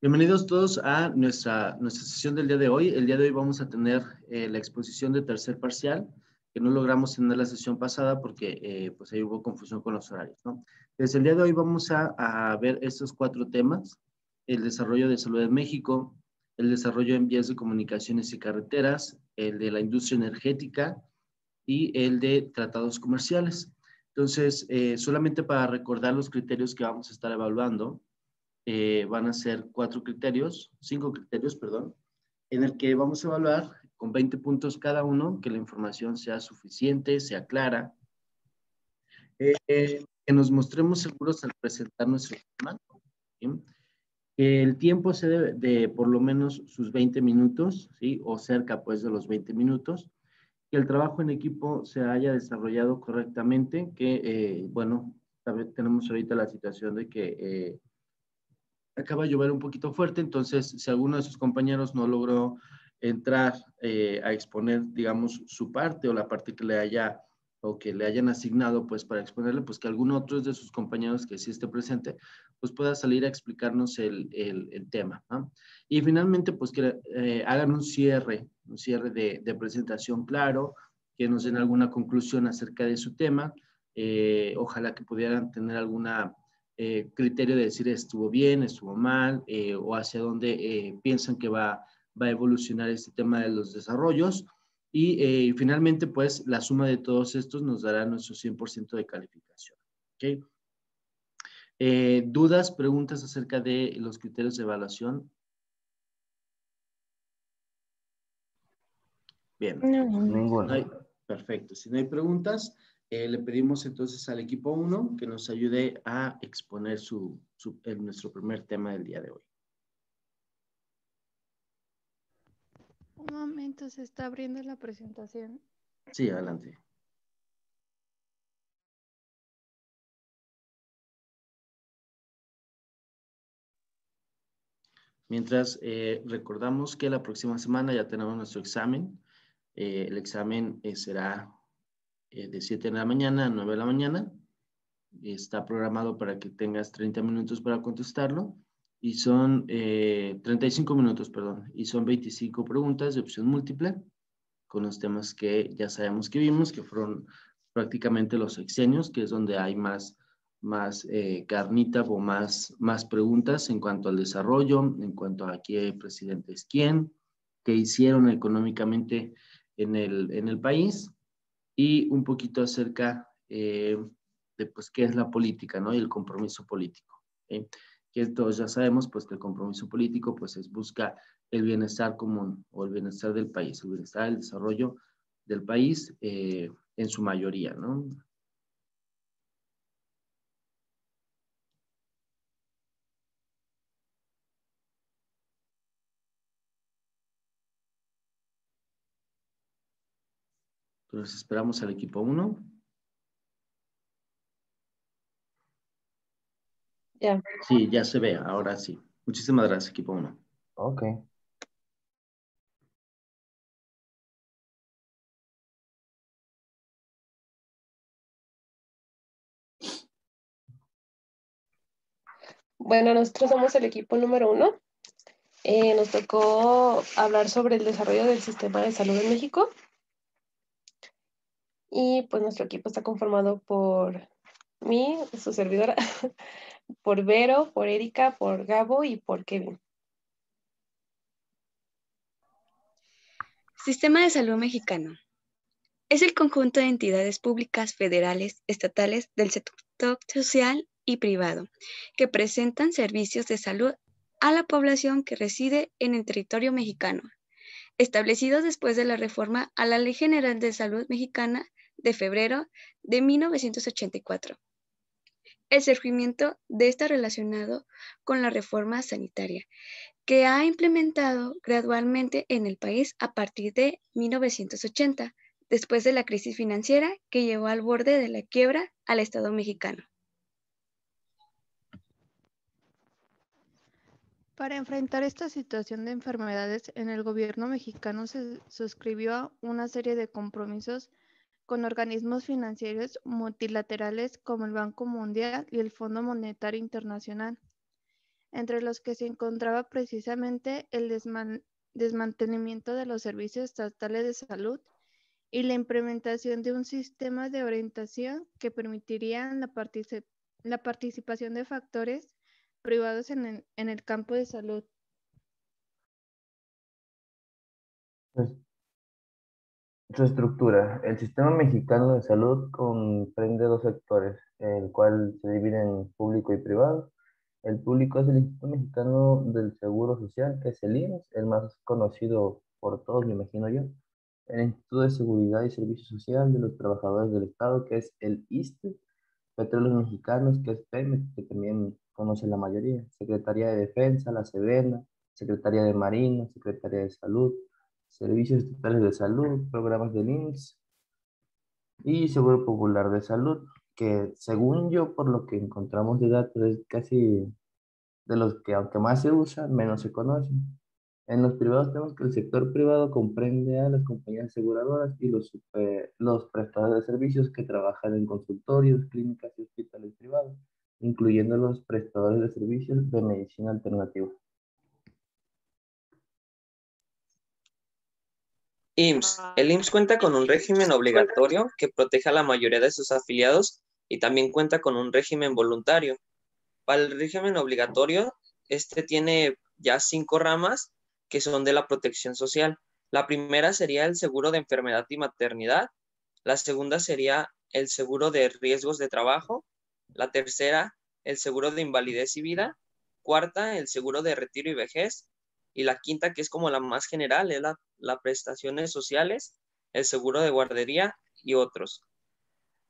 Bienvenidos todos a nuestra sesión del día de hoy. El día de hoy vamos a tener la exposición de tercer parcial, que no logramos tener la sesión pasada porque pues ahí hubo confusión con los horarios, ¿no? Desde el día de hoy vamos a ver estos 4 temas: el desarrollo de salud en México, el desarrollo en vías de comunicaciones y carreteras, el de la industria energética y el de tratados comerciales. Entonces, solamente para recordar los criterios que vamos a estar evaluando, van a ser 5 criterios, perdón, en el que vamos a evaluar con 20 puntos cada uno, que la información sea suficiente, sea clara, que nos mostremos seguros al presentar nuestro tema, ¿sí? Que el tiempo sea de por lo menos sus 20 minutos, ¿sí? O cerca pues de los 20 minutos, que el trabajo en equipo se haya desarrollado correctamente, que bueno, tenemos ahorita la situación de que acaba de llover un poquito fuerte, entonces si alguno de sus compañeros no logró entrar a exponer, digamos, su parte o la parte que le haya o que le hayan asignado, pues para exponerle, pues que algún otro de sus compañeros que sí esté presente, pues pueda salir a explicarnos el tema, ¿no? Y finalmente, pues que hagan un cierre de presentación claro, que nos den alguna conclusión acerca de su tema. Ojalá que pudieran tener alguna criterio de decir estuvo bien, estuvo mal, o hacia dónde piensan que va a evolucionar este tema de los desarrollos. Y finalmente, pues, la suma de todos estos nos dará nuestro 100% de calificación. ¿Okay? ¿Dudas, preguntas acerca de los criterios de evaluación? Bien. No. Ninguno. Perfecto. Si no hay preguntas, le pedimos entonces al equipo 1 que nos ayude a exponer nuestro primer tema del día de hoy. Un momento, se está abriendo la presentación. Sí, adelante. Mientras recordamos que la próxima semana ya tenemos nuestro examen. El examen será de 7 de la mañana a 9 de la mañana. Está programado para que tengas 30 minutos para contestarlo. Y son 35 minutos, perdón. Y son 25 preguntas de opción múltiple con los temas que ya sabemos que vimos, que fueron prácticamente los sexenios, que es donde hay más carnita o más preguntas en cuanto al desarrollo, en cuanto a qué presidente es quién, qué hicieron económicamente en el país, y un poquito acerca de pues qué es la política, ¿no? Y el compromiso político. ¿Sí? Que todos ya sabemos pues que el compromiso político pues busca el bienestar común o el bienestar del país, el bienestar, el desarrollo del país en su mayoría, ¿no? Entonces esperamos al equipo 1. Ya. Sí, ya se ve, ahora sí. Muchísimas gracias, equipo 1. Ok. Bueno, nosotros somos el equipo número 1. Nos tocó hablar sobre el desarrollo del sistema de salud en México. Y pues nuestro equipo está conformado por mí, su servidora, por Vero, por Erika, por Gabo y por Kevin. Sistema de salud mexicano. Es el conjunto de entidades públicas, federales, estatales, del sector social y privado, que presentan servicios de salud a la población que reside en el territorio mexicano, establecidos después de la reforma a la Ley General de Salud Mexicana de febrero de 1984. El surgimiento de esta relacionado con la reforma sanitaria, que ha implementado gradualmente en el país a partir de 1980, después de la crisis financiera que llevó al borde de la quiebra al Estado mexicano. Para enfrentar esta situación de enfermedades, en el gobierno mexicano se suscribió una serie de compromisos con organismos financieros multilaterales como el Banco Mundial y el Fondo Monetario Internacional. entre los que se encontraba precisamente el desmantelamiento de los servicios estatales de salud y la implementación de un sistema de orientación que permitiría la participación de factores privados en el campo de salud. Pues, su estructura. El sistema mexicano de salud comprende dos sectores, el cual se divide en público y privado. El público es el Instituto Mexicano del Seguro Social, que es el IMSS, el más conocido por todos, me imagino yo. El Instituto de Seguridad y Servicio Social de los Trabajadores del Estado, que es el ISSSTE. Petróleos Mexicanos, que es Pemex, que también conoce la mayoría. Secretaría de Defensa, la Sedena, Secretaría de Marina, Secretaría de Salud, Servicios Estatales de Salud, programas del IMSS y Seguro Popular de Salud, que según yo, por lo que encontramos de datos, es casi de los que, aunque más se usan, menos se conocen. En los privados tenemos que el sector privado comprende a las compañías aseguradoras y los prestadores de servicios que trabajan en consultorios, clínicas y hospitales privados, incluyendo los prestadores de servicios de medicina alternativa. IMSS. El IMSS cuenta con un régimen obligatorio que protege a la mayoría de sus afiliados y también cuenta con un régimen voluntario. Para el régimen obligatorio, este tiene ya 5 ramas que son de la protección social. La primera sería el seguro de enfermedad y maternidad. La segunda sería el seguro de riesgos de trabajo. La tercera, el seguro de invalidez y vida. Cuarta, el seguro de retiro y vejez. Y la quinta, que es como la más general, es las prestaciones sociales, el seguro de guardería y otros.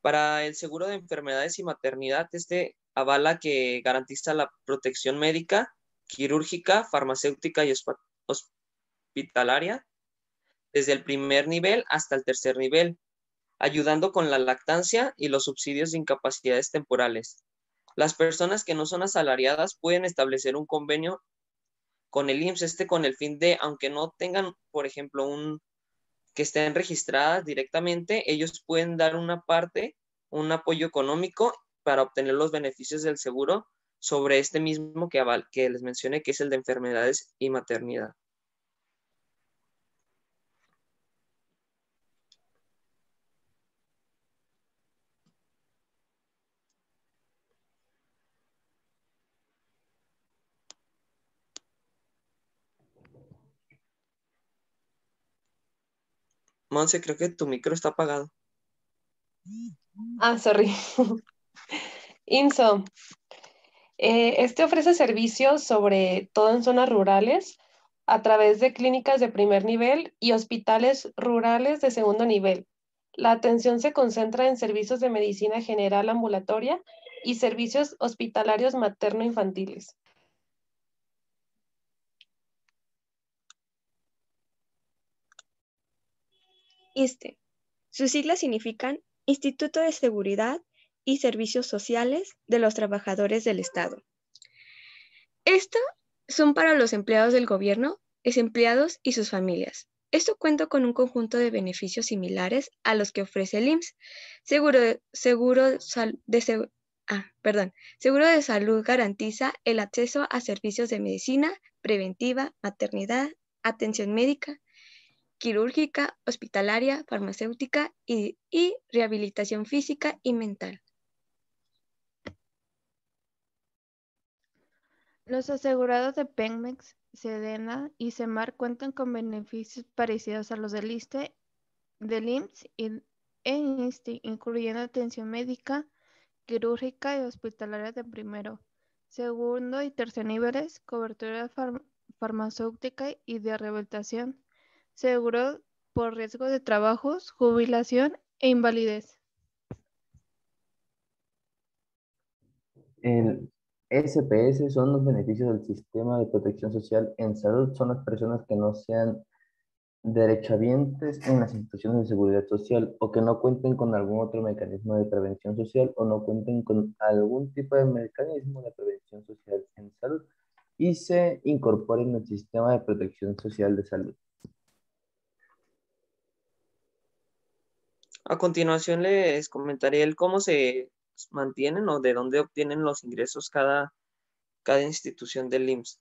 Para el seguro de enfermedades y maternidad, este avala que garantiza la protección médica, quirúrgica, farmacéutica y hospitalaria desde el primer nivel hasta el tercer nivel, ayudando con la lactancia y los subsidios de incapacidades temporales. Las personas que no son asalariadas pueden establecer un convenio con el IMSS, con el fin de, aunque no tengan, por ejemplo, que estén registradas directamente, ellos pueden dar una parte, un apoyo económico para obtener los beneficios del seguro sobre este mismo que les mencioné, que es el de enfermedades y maternidad. Monse, creo que tu micro está apagado. Sorry. IMSO. Este ofrece servicios sobre todo en zonas rurales a través de clínicas de primer nivel y hospitales rurales de segundo nivel. La atención se concentra en servicios de medicina general ambulatoria y servicios hospitalarios materno-infantiles. ISSSTE. Sus siglas significan Instituto de Seguridad y Servicios Sociales de los Trabajadores del Estado. Estos son para los empleados del gobierno, desempleados y sus familias. Esto cuenta con un conjunto de beneficios similares a los que ofrece el IMSS. Seguro de salud garantiza el acceso a servicios de medicina preventiva, maternidad, atención médica, quirúrgica, hospitalaria, farmacéutica y rehabilitación física y mental. Los asegurados de Pemex, Sedena y Semar cuentan con beneficios parecidos a los del ISSSTE, del IMSS e ISSSTE, incluyendo atención médica, quirúrgica y hospitalaria de primero, segundo y tercer niveles, cobertura farmacéutica y de rehabilitación, seguro por riesgo de trabajos, jubilación e invalidez. El SPS son los beneficios del sistema de protección social en salud. Son las personas que no sean derechohabientes en las instituciones de seguridad social o que no cuenten con algún otro mecanismo de prevención social o no cuenten con algún tipo de mecanismo de prevención social en salud y se incorporen al sistema de protección social de salud. A continuación les comentaré cómo se mantienen o de dónde obtienen los ingresos cada cada institución del IMSS.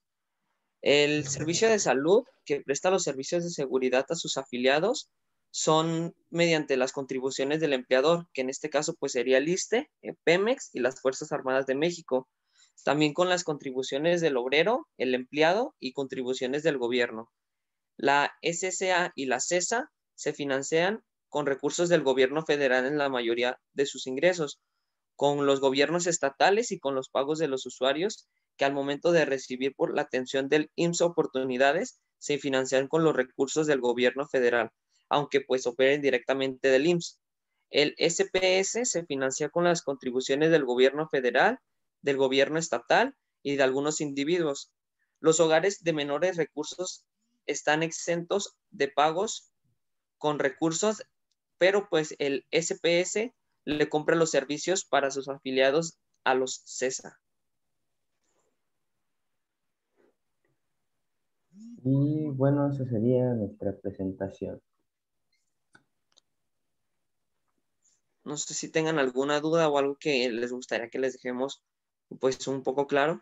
El servicio de salud que presta los servicios de seguridad a sus afiliados son mediante las contribuciones del empleador, que en este caso pues sería el ISSSTE, Pemex y las Fuerzas Armadas de México. También con las contribuciones del obrero, el empleado y contribuciones del gobierno. La SSA y la CESA se financian con recursos del gobierno federal en la mayoría de sus ingresos, con los gobiernos estatales y con los pagos de los usuarios que al momento de recibir por la atención del IMSS oportunidades se financian con los recursos del gobierno federal, aunque pues operen directamente del IMSS. El SPS se financia con las contribuciones del gobierno federal, del gobierno estatal y de algunos individuos. Los hogares de menores recursos están exentos de pagos con recursos, pero pues el SPS le compra los servicios para sus afiliados a los CESA. Y bueno, esa sería nuestra presentación. No sé si tengan alguna duda o algo que les gustaría que les dejemos pues un poco claro.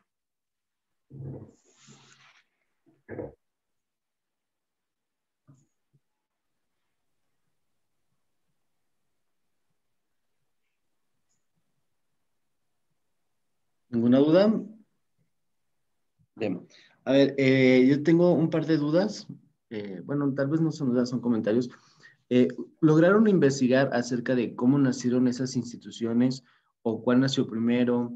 ¿Ninguna duda? Bien. A ver, yo tengo un par de dudas. Bueno, tal vez no son dudas, son comentarios. ¿Lograron investigar acerca de cómo nacieron esas instituciones o cuál nació primero?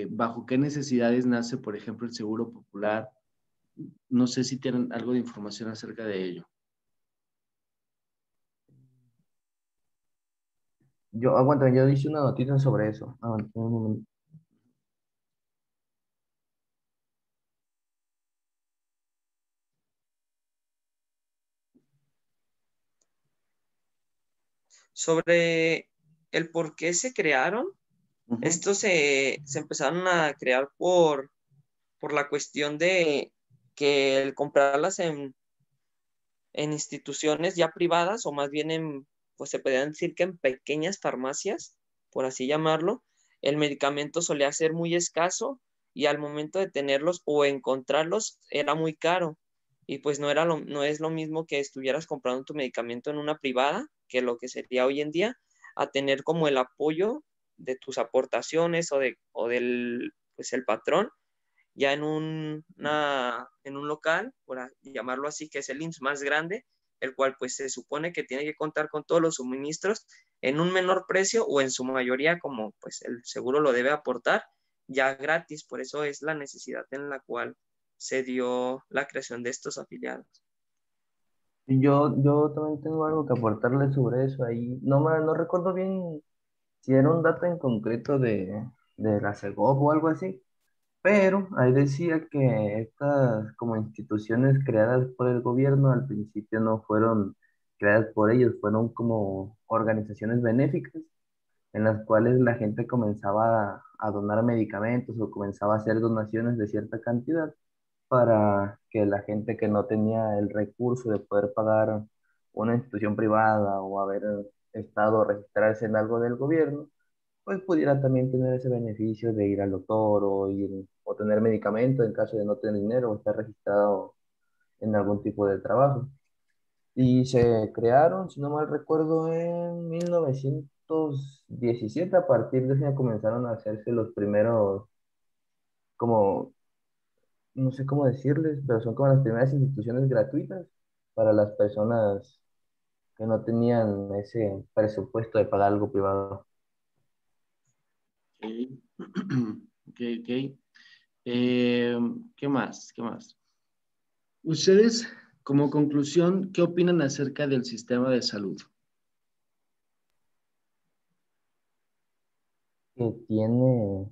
¿Bajo qué necesidades nace, por ejemplo, el Seguro Popular? No sé si tienen algo de información acerca de ello. Aguanta, yo hice una notita sobre eso. Aguanta, un momento. Sobre el por qué se crearon, estos se empezaron a crear por la cuestión de que el comprarlas en instituciones ya privadas o más bien pues se podrían decir que en pequeñas farmacias, por así llamarlo, el medicamento solía ser muy escaso y al momento de tenerlos o encontrarlos era muy caro y pues no es lo mismo que estuvieras comprando tu medicamento en una privada que lo que sería hoy en día a tener como el apoyo de tus aportaciones o del pues el patrón ya en un local, por llamarlo así, que es el IMSS más grande, el cual pues se supone que tiene que contar con todos los suministros en un menor precio o en su mayoría como pues el seguro lo debe aportar ya gratis. Por eso es la necesidad en la cual se dio la creación de estos afiliados. Yo también tengo algo que aportarle sobre eso ahí. No recuerdo bien si era un dato en concreto de la Segov o algo así, pero ahí decía que estas como instituciones creadas por el gobierno al principio no fueron creadas por ellos, fueron como organizaciones benéficas en las cuales la gente comenzaba a donar medicamentos o comenzaba a hacer donaciones de cierta cantidad para que la gente que no tenía el recurso de poder pagar una institución privada o haber estado registrarse en algo del gobierno, pues pudiera también tener ese beneficio de ir al doctor o tener medicamento en caso de no tener dinero o estar registrado en algún tipo de trabajo. Y se crearon, si no mal recuerdo, en 1917. A partir de ese año comenzaron a hacerse los primeros, como, no sé cómo decirles, pero son como las primeras instituciones gratuitas para las personas que no tenían ese presupuesto de pagar algo privado. Ok, ok. ¿Qué más? ¿Qué más? Ustedes, como conclusión, ¿qué opinan acerca del sistema de salud? Que tiene,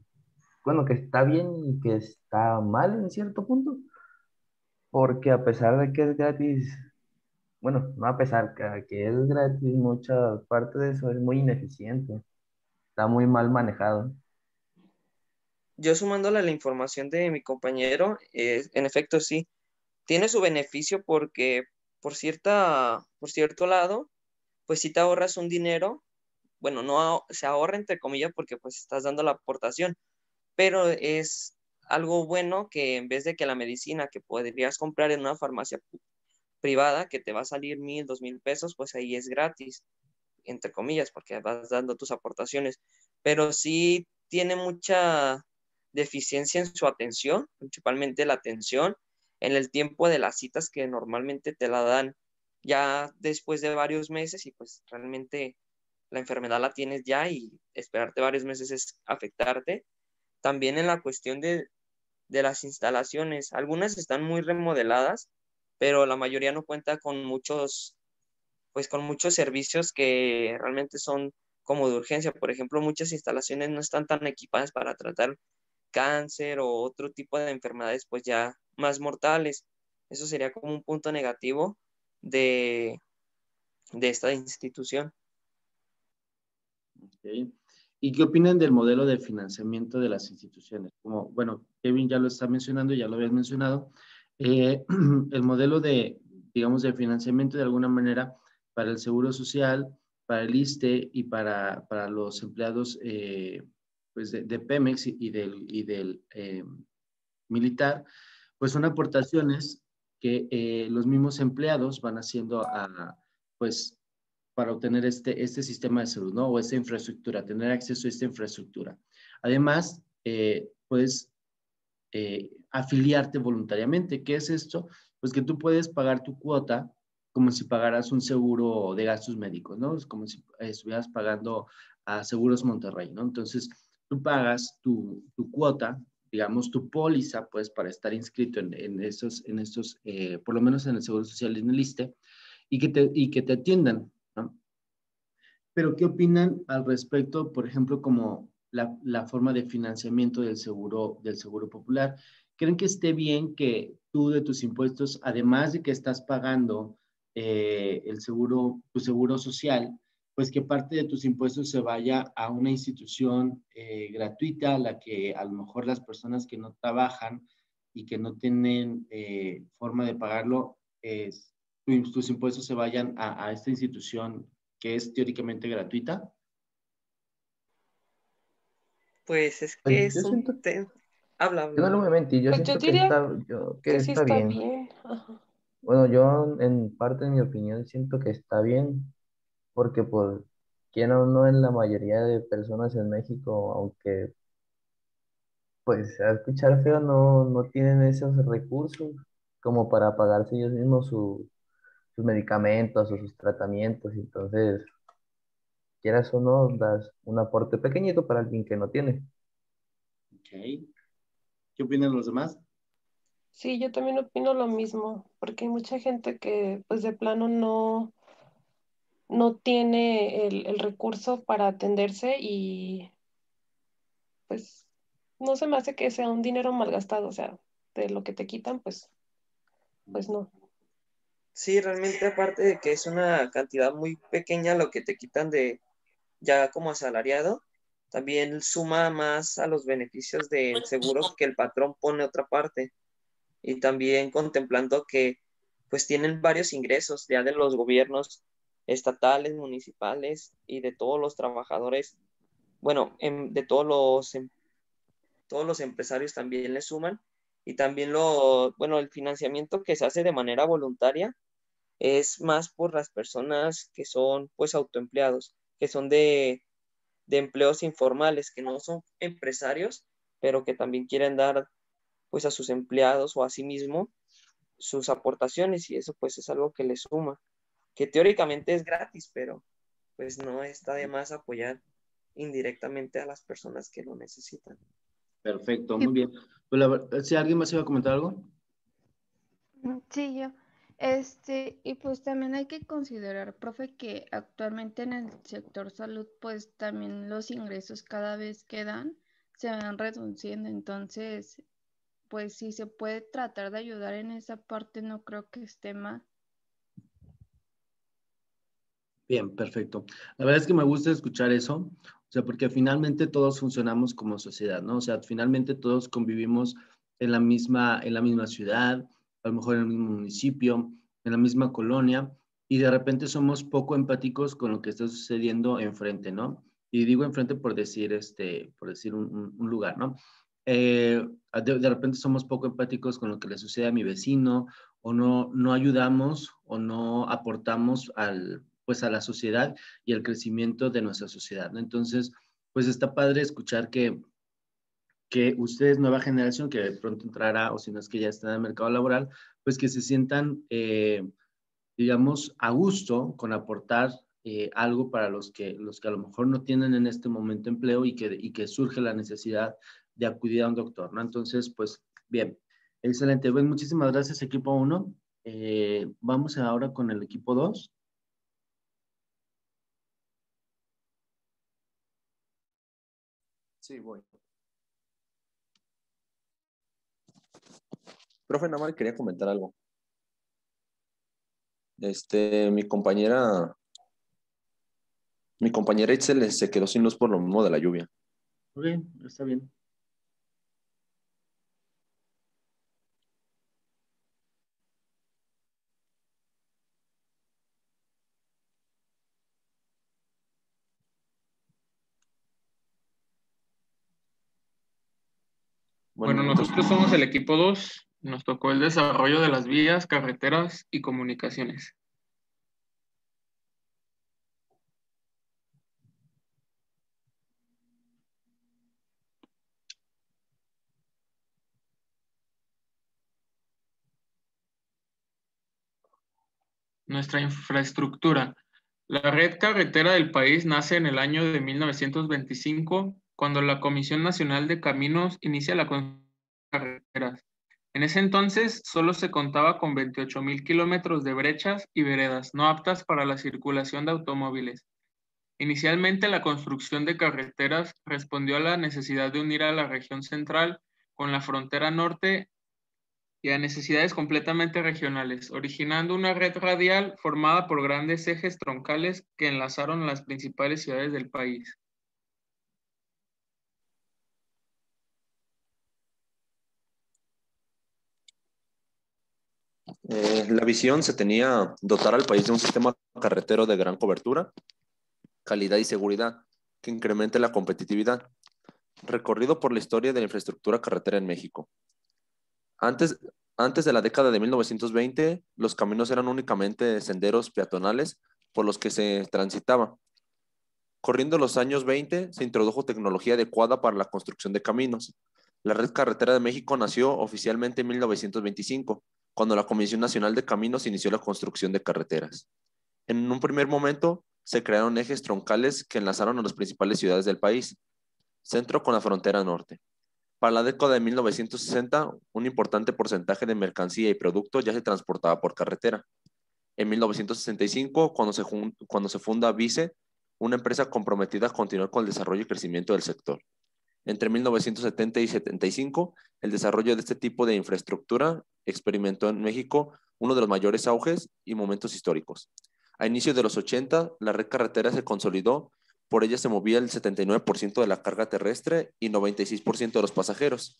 bueno, que está bien y que está mal en cierto punto, porque a pesar de que es gratis, bueno, no a pesar que es gratis, mucha parte de eso es muy ineficiente, está muy mal manejado. Yo sumándole la información de mi compañero, en efecto sí, tiene su beneficio porque por cierto lado, pues si te ahorras un dinero, bueno, no se ahorra entre comillas porque pues estás dando la aportación, pero es algo bueno que en vez de que la medicina que podrías comprar en una farmacia privada, que te va a salir 1,000, 2,000 pesos, pues ahí es gratis, entre comillas, porque vas dando tus aportaciones. Pero sí tiene mucha deficiencia en su atención, principalmente la atención en el tiempo de las citas que normalmente te la dan ya después de varios meses y pues realmente la enfermedad la tienes ya y esperarte varios meses es afectarte. También en la cuestión de las instalaciones, algunas están muy remodeladas, pero la mayoría no cuenta con muchos, pues con muchos servicios que realmente son como de urgencia. Por ejemplo, muchas instalaciones no están tan equipadas para tratar cáncer o otro tipo de enfermedades pues ya más mortales. Eso sería como un punto negativo de, de esta institución. Ok. ¿Y qué opinan del modelo de financiamiento de las instituciones? Como, bueno, Kevin ya lo está mencionando, ya lo habías mencionado, el modelo de, digamos, de financiamiento de alguna manera para el Seguro Social, para el ISSSTE y para los empleados pues de Pemex y del militar, pues son aportaciones que los mismos empleados van haciendo pues, para obtener este sistema de salud, ¿no? O esta infraestructura, tener acceso a esta infraestructura. Además, puedes afiliarte voluntariamente. ¿Qué es esto? Pues que tú puedes pagar tu cuota como si pagaras un seguro de gastos médicos, ¿no? Es como si estuvieras pagando a Seguros Monterrey, ¿no? Entonces, tú pagas tu cuota, digamos, tu póliza, pues, para estar inscrito en estos, por lo menos en el Seguro Social y en el ISSSTE, y que te atiendan, ¿no? Pero, ¿qué opinan al respecto, por ejemplo, como la forma de financiamiento del seguro popular? ¿Creen que esté bien que tú de tus impuestos, además de que estás pagando tu seguro social, pues que parte de tus impuestos se vaya a una institución gratuita, a la que a lo mejor las personas que no trabajan y que no tienen forma de pagarlo, tus impuestos se vayan a esta institución que es teóricamente gratuita? Pues es Pues que yo es un siento, tema. Habla, yo no habla. lo voy a mentir, yo Pues yo siento diría que que sí está está bien. bien. Ajá. Bueno, yo en parte de mi opinión siento que está bien, porque pues, quiera o no, en la mayoría de personas en México, aunque pues a escuchar feo, no tienen esos recursos como para pagarse ellos mismos sus medicamentos o sus tratamientos. Entonces, quieras o no, das un aporte pequeñito para alguien que no tiene. Ok. ¿Qué opinan los demás? Sí, yo también opino lo mismo, porque hay mucha gente que pues de plano no tiene el recurso para atenderse y pues no se me hace que sea un dinero malgastado, o sea, de lo que te quitan, pues no. Sí, realmente aparte de que es una cantidad muy pequeña lo que te quitan de ya como asalariado, también suma más a los beneficios del seguro que el patrón pone otra parte. Y también contemplando que pues tienen varios ingresos ya de los gobiernos estatales, municipales y de todos los trabajadores, bueno, de todos los empresarios también le suman y también bueno, el financiamiento que se hace de manera voluntaria es más por las personas que son pues autoempleados, que son de empleos informales, que no son empresarios, pero que también quieren dar pues a sus empleados o a sí mismo sus aportaciones y eso pues es algo que les suma, que teóricamente es gratis, pero pues no está de más apoyar indirectamente a las personas que lo necesitan. Perfecto, Y muy bien. Pues si alguien más iba a comentar algo. sí, yo. Y pues también hay que considerar, profe, que actualmente en el sector salud, pues también los ingresos cada vez que dan se van reduciendo. Entonces, pues si se puede tratar de ayudar en esa parte, no creo que esté mal. Bien, perfecto. La verdad es que me gusta escuchar eso, o sea, porque finalmente todos funcionamos como sociedad, ¿no? O sea, finalmente todos convivimos en la misma ciudad, a lo mejor en el mismo municipio, en la misma colonia, y de repente somos poco empáticos con lo que está sucediendo enfrente, ¿no? Y digo enfrente por decir un lugar, ¿no? de repente somos poco empáticos con lo que le sucede a mi vecino, o no ayudamos o no aportamos pues a la sociedad y al crecimiento de nuestra sociedad, ¿no? Entonces, pues está padre escuchar que ustedes, nueva generación, que de pronto entrará, o si no es que ya está en el mercado laboral, pues que se sientan, digamos, a gusto con aportar algo para los que a lo mejor no tienen en este momento empleo y que surge la necesidad de acudir a un doctor, ¿no? Entonces, pues, bien, excelente. Bueno, muchísimas gracias, equipo 1. Vamos ahora con el equipo 2. Sí, voy. Profe, nada más quería comentar algo. Mi compañera Itzel se quedó sin luz por lo mismo de la lluvia. Ok, está bien. Bueno, nosotros somos el equipo 2. Nos tocó el desarrollo de las vías, carreteras y comunicaciones. Nuestra infraestructura. La red carretera del país nace en el año de 1925, cuando la Comisión Nacional de Caminos inicia la construcción de carreteras. En ese entonces solo se contaba con 28,000 kilómetros de brechas y veredas no aptas para la circulación de automóviles. Inicialmente la construcción de carreteras respondió a la necesidad de unir a la región central con la frontera norte y a necesidades completamente regionales, originando una red radial formada por grandes ejes troncales que enlazaron las principales ciudades del país. La visión se tenía dotar al país de un sistema carretero de gran cobertura, calidad y seguridad, que incremente la competitividad. Recorrido por la historia de la infraestructura carretera en México. Antes de la década de 1920, los caminos eran únicamente senderos peatonales por los que se transitaba. Corriendo los años 20, se introdujo tecnología adecuada para la construcción de caminos. La Red Carretera de México nació oficialmente en 1925, cuando la Comisión Nacional de Caminos inició la construcción de carreteras. En un primer momento, se crearon ejes troncales que enlazaron a las principales ciudades del país, centro con la frontera norte. Para la década de 1960, un importante porcentaje de mercancía y productos ya se transportaba por carretera. En 1965, cuando se funda Vice, una empresa comprometida a continuar con el desarrollo y crecimiento del sector. Entre 1970 y 75, el desarrollo de este tipo de infraestructura experimentó en México uno de los mayores auges y momentos históricos. A inicios de los 80, la red carretera se consolidó, por ella se movía el 79% de la carga terrestre y 96% de los pasajeros.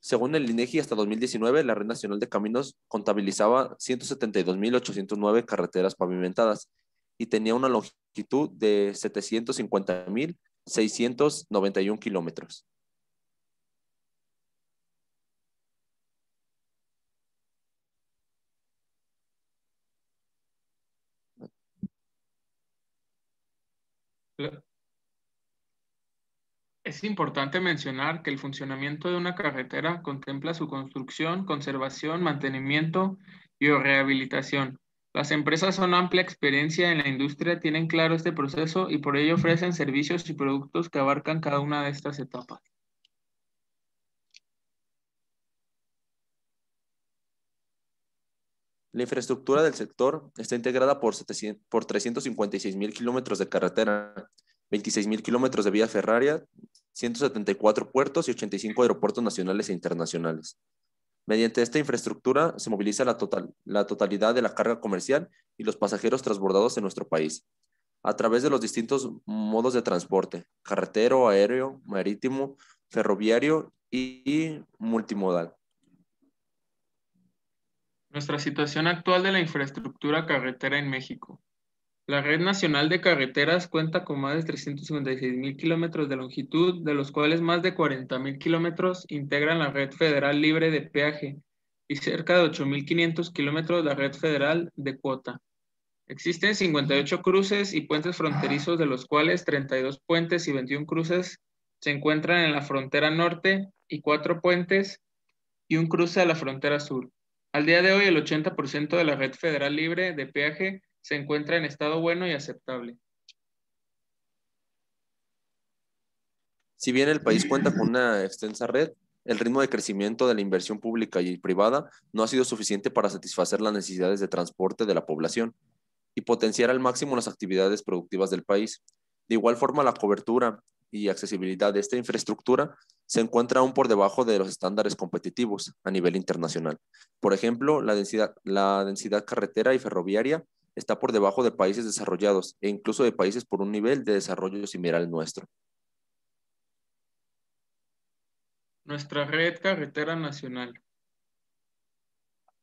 Según el INEGI, hasta 2019, la Red Nacional de Caminos contabilizaba 172,809 carreteras pavimentadas y tenía una longitud de 750,691 kilómetros. Es importante mencionar que el funcionamiento de una carretera contempla su construcción, conservación, mantenimiento y rehabilitación. Las empresas con amplia experiencia en la industria tienen claro este proceso y por ello ofrecen servicios y productos que abarcan cada una de estas etapas. La infraestructura del sector está integrada por 356,000 kilómetros de carretera, 26,000 kilómetros de vía ferroviaria, 174 puertos y 85 aeropuertos nacionales e internacionales. Mediante esta infraestructura se moviliza la totalidad de la carga comercial y los pasajeros transbordados en nuestro país, a través de los distintos modos de transporte: carretero, aéreo, marítimo, ferroviario y multimodal. Nuestra situación actual de la infraestructura carretera en México. La Red Nacional de Carreteras cuenta con más de 356.000 kilómetros de longitud, de los cuales más de 40.000 kilómetros integran la Red Federal Libre de Peaje y cerca de 8.500 kilómetros la Red Federal de Cuota. Existen 58 cruces y puentes fronterizos, de los cuales 32 puentes y 21 cruces se encuentran en la frontera norte y 4 puentes y un cruce a la frontera sur. Al día de hoy, el 80% de la Red Federal Libre de Peaje se encuentra en estado bueno y aceptable. Si bien el país cuenta con una extensa red, el ritmo de crecimiento de la inversión pública y privada no ha sido suficiente para satisfacer las necesidades de transporte de la población y potenciar al máximo las actividades productivas del país. De igual forma, la cobertura y accesibilidad de esta infraestructura se encuentra aún por debajo de los estándares competitivos a nivel internacional. Por ejemplo, la densidad carretera y ferroviaria está por debajo de países desarrollados e incluso de países por un nivel de desarrollo similar al nuestro. Nuestra red carretera nacional.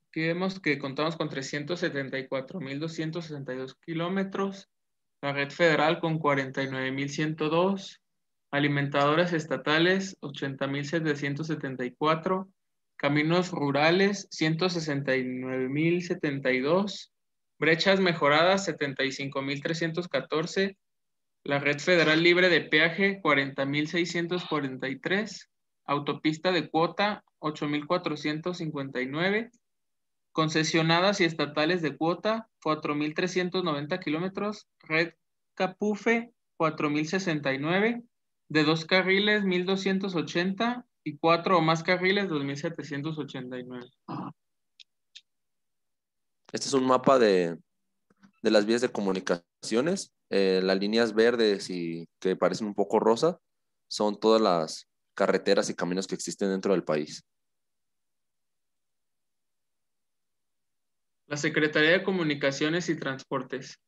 Aquí vemos que contamos con 374.262 kilómetros, la red federal con 49.102, alimentadores estatales 80.774, caminos rurales 169.072, brechas mejoradas 75.314, la red federal libre de peaje 40.643, autopista de cuota 8.459, concesionadas y estatales de cuota 4.390 kilómetros, red Capufe 4.069, de 2 carriles 1.280 y 4 o más carriles 2.789. Este es un mapa de las vías de comunicaciones. Las líneas verdes y que parecen un poco rosa son todas las carreteras y caminos que existen dentro del país. La Secretaría de Comunicaciones y Transportes.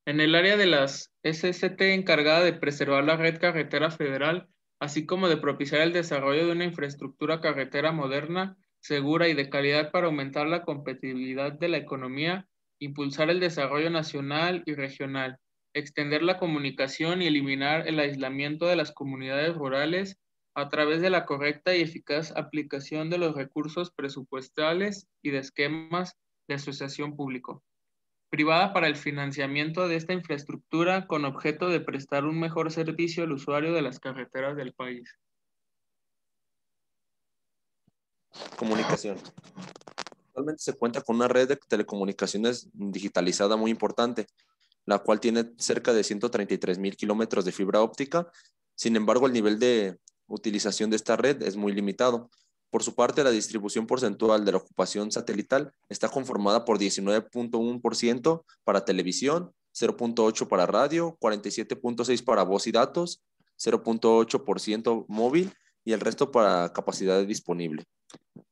En el área de las SST encargada de preservar la red carretera federal, así como de propiciar el desarrollo de una infraestructura carretera moderna, segura y de calidad para aumentar la competitividad de la economía, impulsar el desarrollo nacional y regional, extender la comunicación y eliminar el aislamiento de las comunidades rurales a través de la correcta y eficaz aplicación de los recursos presupuestales y de esquemas de asociación público privada para el financiamiento de esta infraestructura con objeto de prestar un mejor servicio al usuario de las carreteras del país. Comunicación. Actualmente se cuenta con una red de telecomunicaciones digitalizada muy importante, la cual tiene cerca de 133.000 kilómetros de fibra óptica. Sin embargo, el nivel de utilización de esta red es muy limitado. Por su parte, la distribución porcentual de la ocupación satelital está conformada por 19.1% para televisión, 0.8% para radio, 47.6% para voz y datos, 0.8% móvil y el resto para capacidad disponible.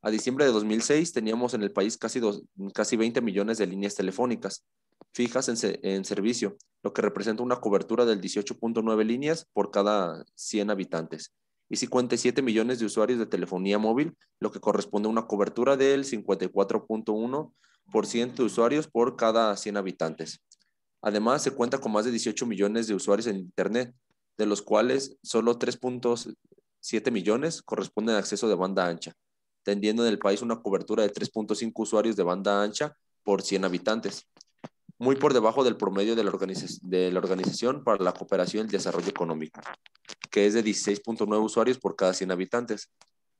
A diciembre de 2006 teníamos en el país casi 20 millones de líneas telefónicas fijas en servicio, lo que representa una cobertura del 18.9 líneas por cada 100 habitantes, y 57 millones de usuarios de telefonía móvil, lo que corresponde a una cobertura del 54.1% de usuarios por cada 100 habitantes. Además, se cuenta con más de 18 millones de usuarios en Internet, de los cuales solo 3.7 millones corresponden a acceso de banda ancha, teniendo en el país una cobertura de 3.5 usuarios de banda ancha por 100 habitantes, muy por debajo del promedio de la Organización para la Cooperación y el Desarrollo Económico, que es de 16.9 usuarios por cada 100 habitantes.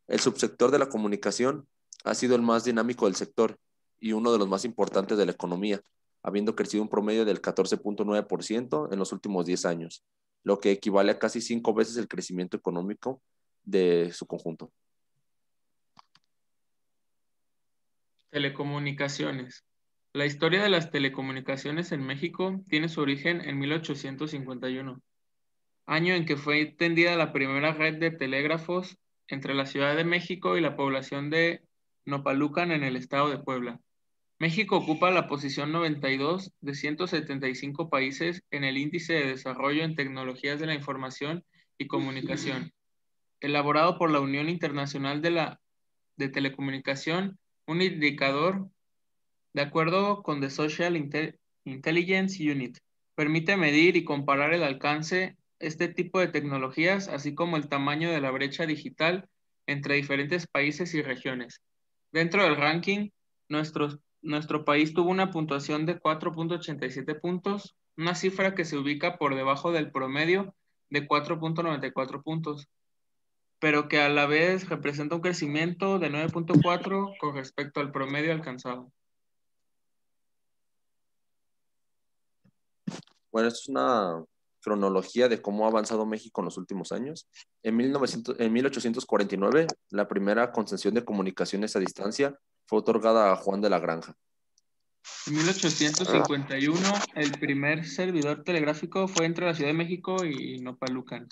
El subsector de la comunicación ha sido el más dinámico del sector y uno de los más importantes de la economía, habiendo crecido un promedio del 14.9% en los últimos 10 años, lo que equivale a casi 5 veces el crecimiento económico de su conjunto. Telecomunicaciones. La historia de las telecomunicaciones en México tiene su origen en 1851, año en que fue tendida la primera red de telégrafos entre la Ciudad de México y la población de Nopalucan en el estado de Puebla. México ocupa la posición 92 de 175 países en el Índice de Desarrollo en Tecnologías de la Información y Comunicación, elaborado por la Unión Internacional de Telecomunicación, un indicador de acuerdo con The Social Intelligence Unit, Permite medir y comparar el alcance este tipo de tecnologías, así como el tamaño de la brecha digital entre diferentes países y regiones. Dentro del ranking, nuestro país tuvo una puntuación de 4.87 puntos, una cifra que se ubica por debajo del promedio de 4.94 puntos, pero que a la vez representa un crecimiento de 9.4 con respecto al promedio alcanzado. Bueno, esto es una cronología de cómo ha avanzado México en los últimos años. En 1849, la primera concesión de comunicaciones a distancia fue otorgada a Juan de la Granja. En 1851, el primer servidor telegráfico fue entre la Ciudad de México y Nopalucan.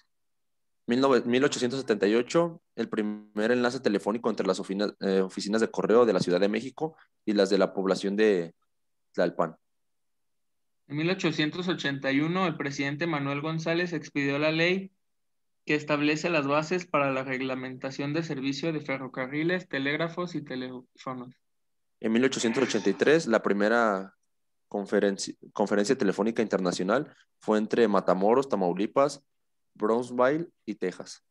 1878, el primer enlace telefónico entre las oficinas de correo de la Ciudad de México y las de la población de Tlalpan. En 1881, el presidente Manuel González expidió la ley que establece las bases para la reglamentación del servicio de ferrocarriles, telégrafos y teléfonos. En 1883, la primera conferencia telefónica internacional fue entre Matamoros, Tamaulipas, Brownsville y Texas.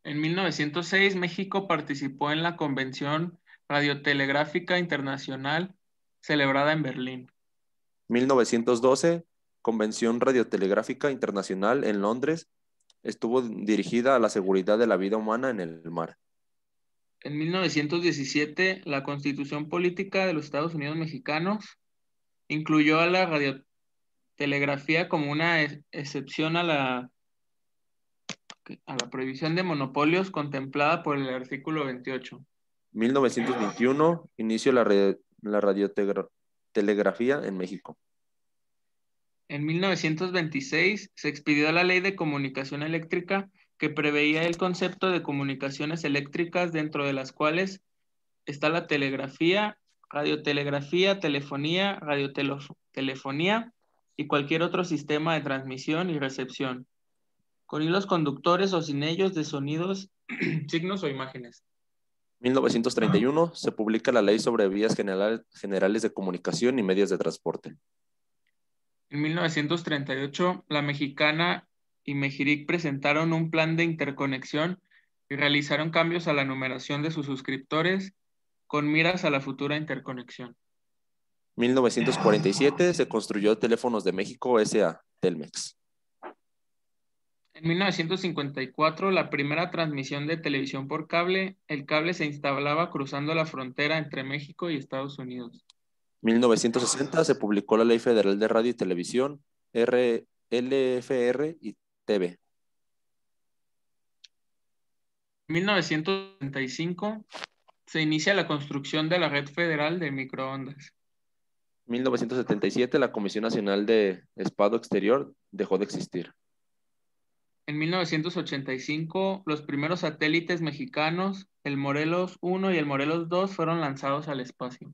En 1906, México participó en la Convención Radiotelegráfica Internacional celebrada en Berlín. 1912, Convención Radiotelegráfica Internacional en Londres, estuvo dirigida a la seguridad de la vida humana en el mar. En 1917, la Constitución Política de los Estados Unidos Mexicanos incluyó a la radiotelegrafía como una excepción a la prohibición de monopolios contemplada por el artículo 28. 1921, inició la radiotelegrafía en México. En 1926 se expidió la Ley de Comunicación Eléctrica que preveía el concepto de comunicaciones eléctricas, dentro de las cuales está la telegrafía, radiotelegrafía, telefonía, radiotelefonía y cualquier otro sistema de transmisión y recepción, con hilos conductores o sin ellos, de sonidos, signos o imágenes. 1931, se publica la Ley sobre Vías Generales de Comunicación y Medios de Transporte. En 1938, la Mexicana y Mejiric presentaron un plan de interconexión y realizaron cambios a la numeración de sus suscriptores con miras a la futura interconexión. 1947, se construyó Teléfonos de México S.A., Telmex. En 1954, la primera transmisión de televisión por cable, el cable se instalaba cruzando la frontera entre México y Estados Unidos. 1960, se publicó la Ley Federal de Radio y Televisión, LFR y TV. En 1975, se inicia la construcción de la Red Federal de Microondas. 1977, la Comisión Nacional de Espado Exterior dejó de existir. En 1985, los primeros satélites mexicanos, el Morelos 1 y el Morelos 2, fueron lanzados al espacio.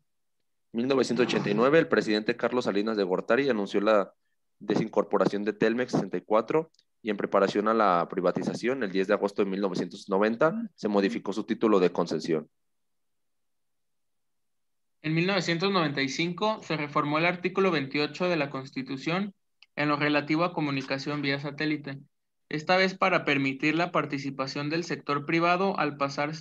1989, el presidente Carlos Salinas de Gortari anunció la desincorporación de Telmex 64 y en preparación a la privatización, el 10 de agosto de 1990, se modificó su título de concesión. En 1995, se reformó el artículo 28 de la Constitución en lo relativo a comunicación vía satélite, esta vez para permitir la participación del sector privado al pasar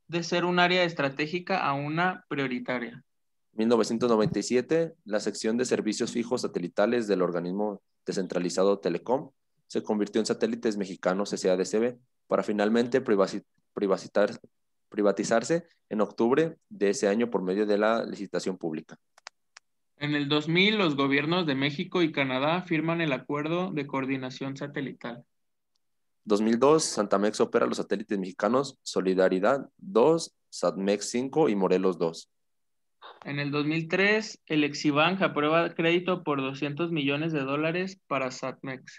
de ser un área estratégica a una prioritaria. 1997, la sección de servicios fijos satelitales del organismo descentralizado Telecom se convirtió en Satélites Mexicanos SADCB para finalmente privatizarse en octubre de ese año por medio de la licitación pública. En el 2000, los gobiernos de México y Canadá firman el Acuerdo de Coordinación Satelital. 2002, Santamex opera los satélites mexicanos Solidaridad 2, Satmex 5 y Morelos 2. En el 2003, el Exibank aprueba crédito por $200 millones para Satmex.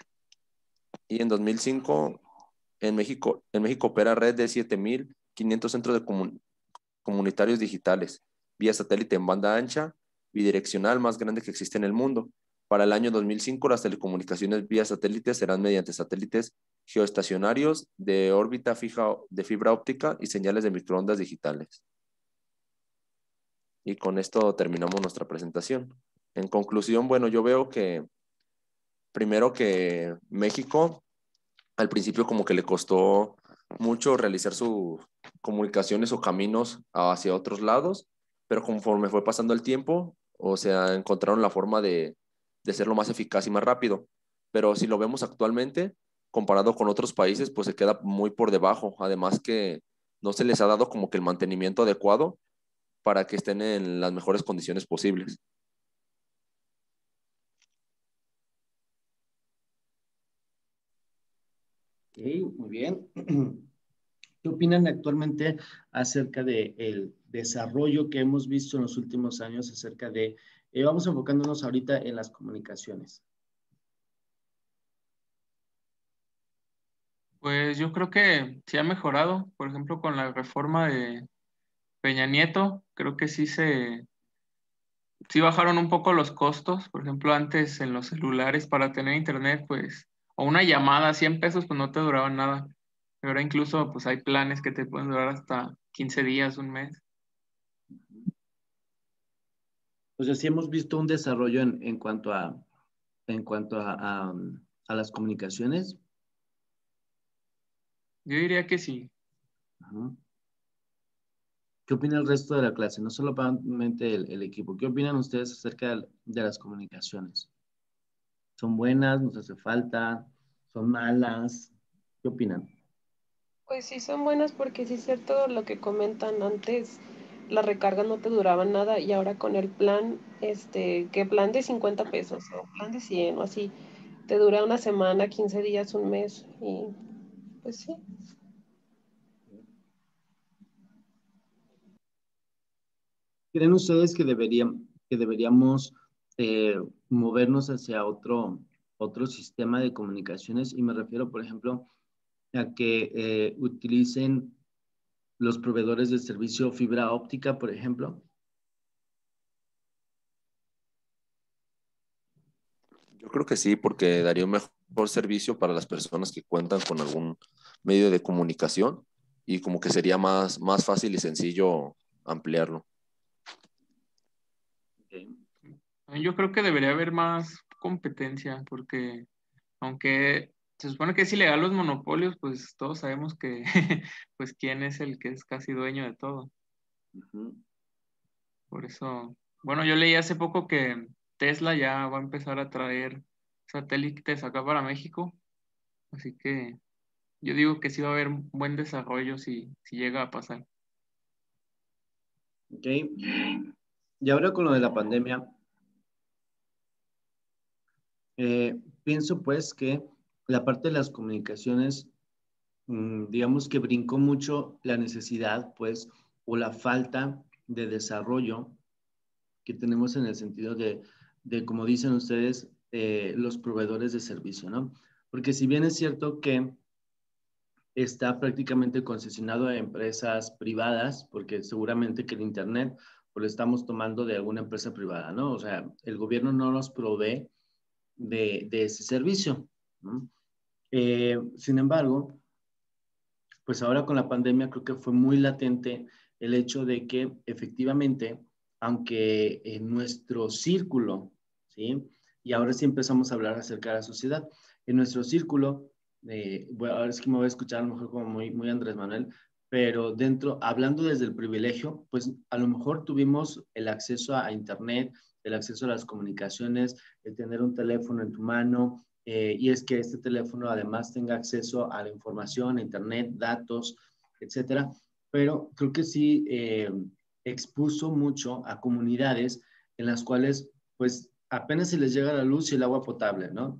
Y en 2005, en México opera red de 7,500 centros de comunitarios digitales, vía satélite en banda ancha, bidireccional más grande que existe en el mundo. Para el año 2005, las telecomunicaciones vía satélite serán mediante satélites geoestacionarios de órbita fija de fibra óptica y señales de microondas digitales. Y con esto terminamos nuestra presentación. En conclusión, bueno, yo veo que primero que México al principio como que le costó mucho realizar sus comunicaciones o caminos hacia otros lados, pero conforme fue pasando el tiempo, o sea, encontraron la forma de hacerlo más eficaz y más rápido. Pero si lo vemos actualmente, comparado con otros países, pues se queda muy por debajo. Además que no se les ha dado como que el mantenimiento adecuado para que estén en las mejores condiciones posibles. Ok, muy bien. ¿Qué opinan actualmente acerca del desarrollo que hemos visto en los últimos años acerca de, vamos enfocándonos ahorita en las comunicaciones? Pues yo creo que sí ha mejorado, por ejemplo, con la reforma de Peña Nieto, creo que sí bajaron un poco los costos. Por ejemplo, antes en los celulares para tener internet, pues, o una llamada a 100 pesos, pues no te duraba nada. Pero ahora incluso, pues hay planes que te pueden durar hasta 15 días, un mes. O sea, sí hemos visto un desarrollo en cuanto a las comunicaciones. Yo diría que sí. Ajá. ¿Qué opina el resto de la clase? No solamente el equipo. ¿Qué opinan ustedes acerca de las comunicaciones? ¿Son buenas? ¿Nos hace falta? ¿Son malas? ¿Qué opinan? Pues sí son buenas porque sí es cierto lo que comentan antes, las recargas no te duraban nada y ahora con el plan, que plan de 50 pesos o plan de 100 o así, te dura una semana, 15 días, un mes y pues sí. ¿Creen ustedes que deberíamos movernos hacia otro sistema de comunicaciones? Y me refiero, por ejemplo, a que utilicen los proveedores de servicio fibra óptica, por ejemplo. Yo creo que sí, porque daría un mejor servicio para las personas que cuentan con algún medio de comunicación y como que sería más fácil y sencillo ampliarlo. Okay. Yo creo que debería haber más competencia, porque aunque se supone que es ilegal los monopolios, pues todos sabemos que, pues quién es el que es casi dueño de todo. Ujú. Por eso, bueno, yo leí hace poco que Tesla ya va a empezar a traer satélites acá para México, así que yo digo que sí va a haber un buen desarrollo si llega a pasar. Ok. Y ahora con lo de la pandemia, pienso pues que la parte de las comunicaciones, digamos que brincó mucho la necesidad pues o la falta de desarrollo que tenemos en el sentido de como dicen ustedes, los proveedores de servicio, ¿no? Porque si bien es cierto que está prácticamente concesionado a empresas privadas, porque seguramente que el Internet pues, lo estamos tomando de alguna empresa privada, ¿no? O sea, el gobierno no nos provee de ese servicio, ¿no? Sin embargo, pues ahora con la pandemia creo que fue muy latente el hecho de que efectivamente, aunque en nuestro círculo, ¿sí? Y ahora sí empezamos a hablar acerca de la sociedad, en nuestro círculo, bueno, ahora es que me voy a escuchar a lo mejor como muy Andrés Manuel, pero dentro, hablando desde el privilegio, pues a lo mejor tuvimos el acceso a Internet, el acceso a las comunicaciones, el tener un teléfono en tu mano, y es que este teléfono además tenga acceso a la información, a internet, datos, etcétera. Pero creo que sí expuso mucho a comunidades en las cuales pues apenas se les llega la luz y el agua potable, ¿no?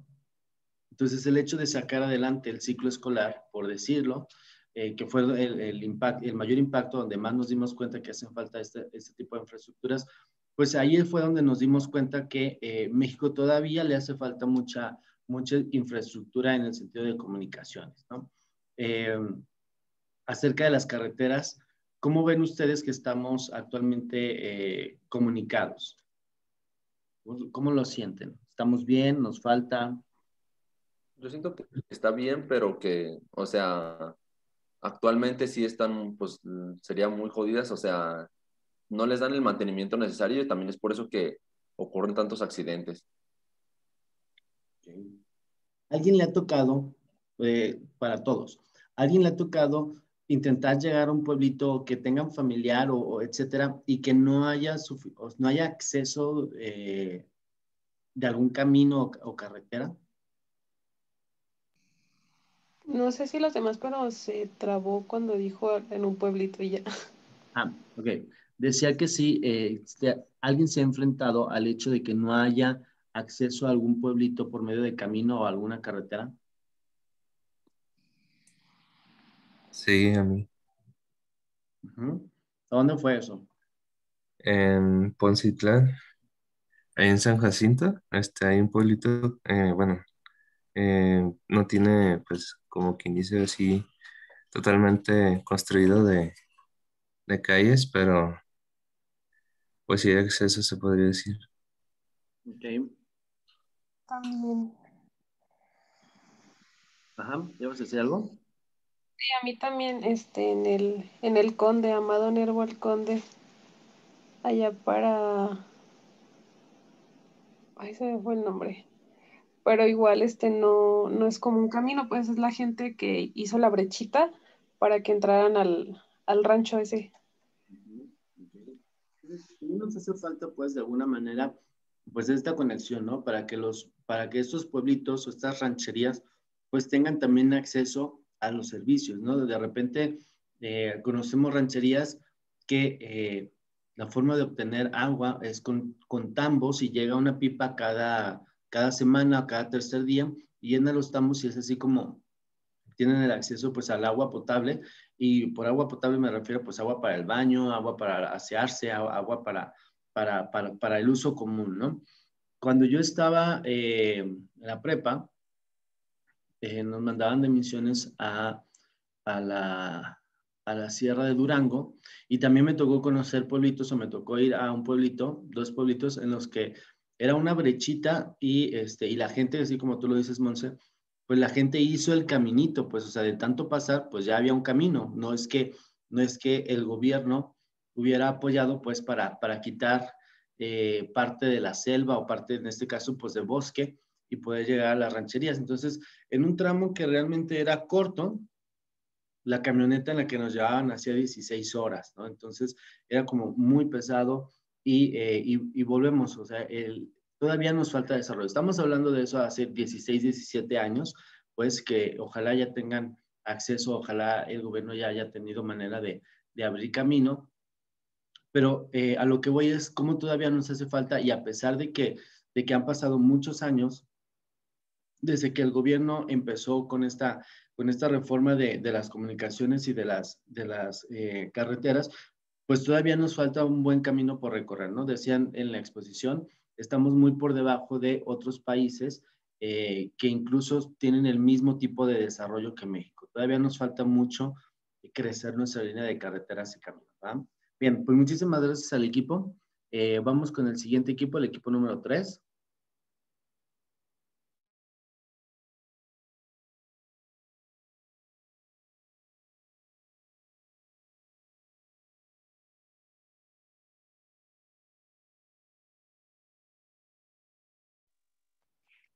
Entonces el hecho de sacar adelante el ciclo escolar, por decirlo, que fue el mayor impacto donde más nos dimos cuenta que hacen falta este tipo de infraestructuras, pues ahí fue donde nos dimos cuenta que México todavía le hace falta mucha infraestructura en el sentido de comunicaciones, ¿no? Eh, Acerca de las carreteras, ¿cómo ven ustedes que estamos actualmente comunicados? ¿Cómo lo sienten? ¿Estamos bien? ¿Nos falta? Yo siento que está bien, pero que, o sea, actualmente sí están, pues serían muy jodidas, o sea, no les dan el mantenimiento necesario y también es por eso que ocurren tantos accidentes. ¿Alguien le ha tocado, para todos, alguien le ha tocado intentar llegar a un pueblito que tengan familiar o etcétera y que no haya, no haya acceso de algún camino o carretera? No sé si los demás, pero se trabó cuando dijo en un pueblito y ya. Ah, ok. Decía que sí, alguien se ha enfrentado al hecho de que no haya acceso a algún pueblito por medio de camino o alguna carretera. Sí, a mí. Ujú. ¿Dónde fue eso? En Poncitlán, ahí en San Jacinto, hay un pueblito, bueno, no tiene, pues, como quien dice así, totalmente construido de calles, pero pues sí hay acceso, se podría decir. Ok. También. Ajá. ¿Llevas a decir algo? Sí, a mí también, en el Conde, Amado Nervo el Conde, allá para, ay, se me fue el nombre, pero igual no es como un camino, pues es la gente que hizo la brechita para que entraran al rancho ese. Ujú, ok. Entonces, sí nos hace falta, pues, de alguna manera, pues, esta conexión, ¿no? Para que estos pueblitos o estas rancherías, pues, tengan también acceso a los servicios, ¿no? De repente, conocemos rancherías que la forma de obtener agua es con tambos y llega una pipa cada semana, cada tercer día, y llena los tambos y es así como tienen el acceso pues al agua potable y por agua potable me refiero pues agua para el baño, agua para asearse, agua para el uso común, ¿no? Cuando yo estaba en la prepa, nos mandaban de misiones a a la Sierra de Durango y también me tocó conocer pueblitos o me tocó ir a un pueblito, dos pueblitos en los que era una brechita y la gente, así como tú lo dices, Monse, pues la gente hizo el caminito, pues, o sea, de tanto pasar, pues ya había un camino. No es que el gobierno hubiera apoyado, pues, para quitar parte de la selva o parte, en este caso, pues, de bosque y poder llegar a las rancherías. Entonces, en un tramo que realmente era corto, la camioneta en la que nos llevaban hacía 16 horas, ¿no? Entonces, era como muy pesado y volvemos, o sea, todavía nos falta desarrollo. Estamos hablando de eso hace 16, 17 años, pues que ojalá ya tengan acceso, ojalá el gobierno ya haya tenido manera de abrir camino, pero a lo que voy es cómo todavía nos hace falta y a pesar de que han pasado muchos años desde que el gobierno empezó con esta reforma de las comunicaciones y de las carreteras, pues todavía nos falta un buen camino por recorrer, ¿no? Decían en la exposición, estamos muy por debajo de otros países que incluso tienen el mismo tipo de desarrollo que México. Todavía nos falta mucho crecer nuestra línea de carreteras y caminos, ¿va? Bien, pues muchísimas gracias al equipo. Vamos con el siguiente equipo, el equipo número 3.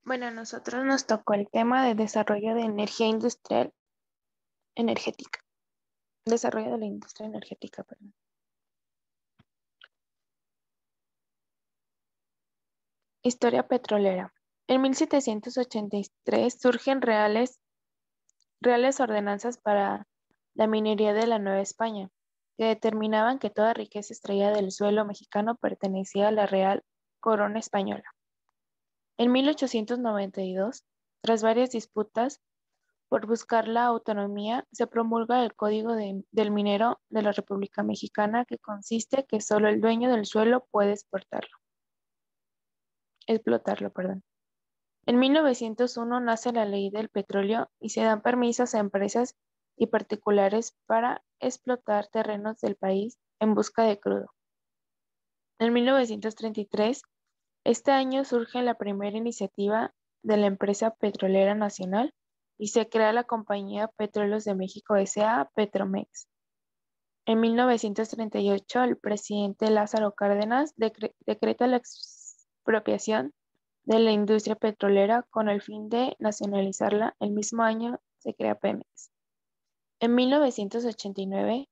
Bueno, a nosotros nos tocó el tema de desarrollo de energía industrial energética. Desarrollo de la industria energética, perdón. Historia petrolera. En 1783 surgen reales ordenanzas para la minería de la Nueva España, que determinaban que toda riqueza extraída del suelo mexicano pertenecía a la Real Corona Española. En 1892, tras varias disputas por buscar la autonomía, se promulga el Código del Minero de la República Mexicana, que consiste que solo el dueño del suelo puede explotarlo, perdón. En 1901 nace la Ley del Petróleo y se dan permisos a empresas y particulares para explotar terrenos del país en busca de crudo. En 1933, este año surge la primera iniciativa de la empresa petrolera nacional y se crea la compañía Petróleos de México S.A. Petromex. En 1938, el presidente Lázaro Cárdenas decreta la expropiación de la industria petrolera con el fin de nacionalizarla. El mismo año se crea Pemex. En 1989,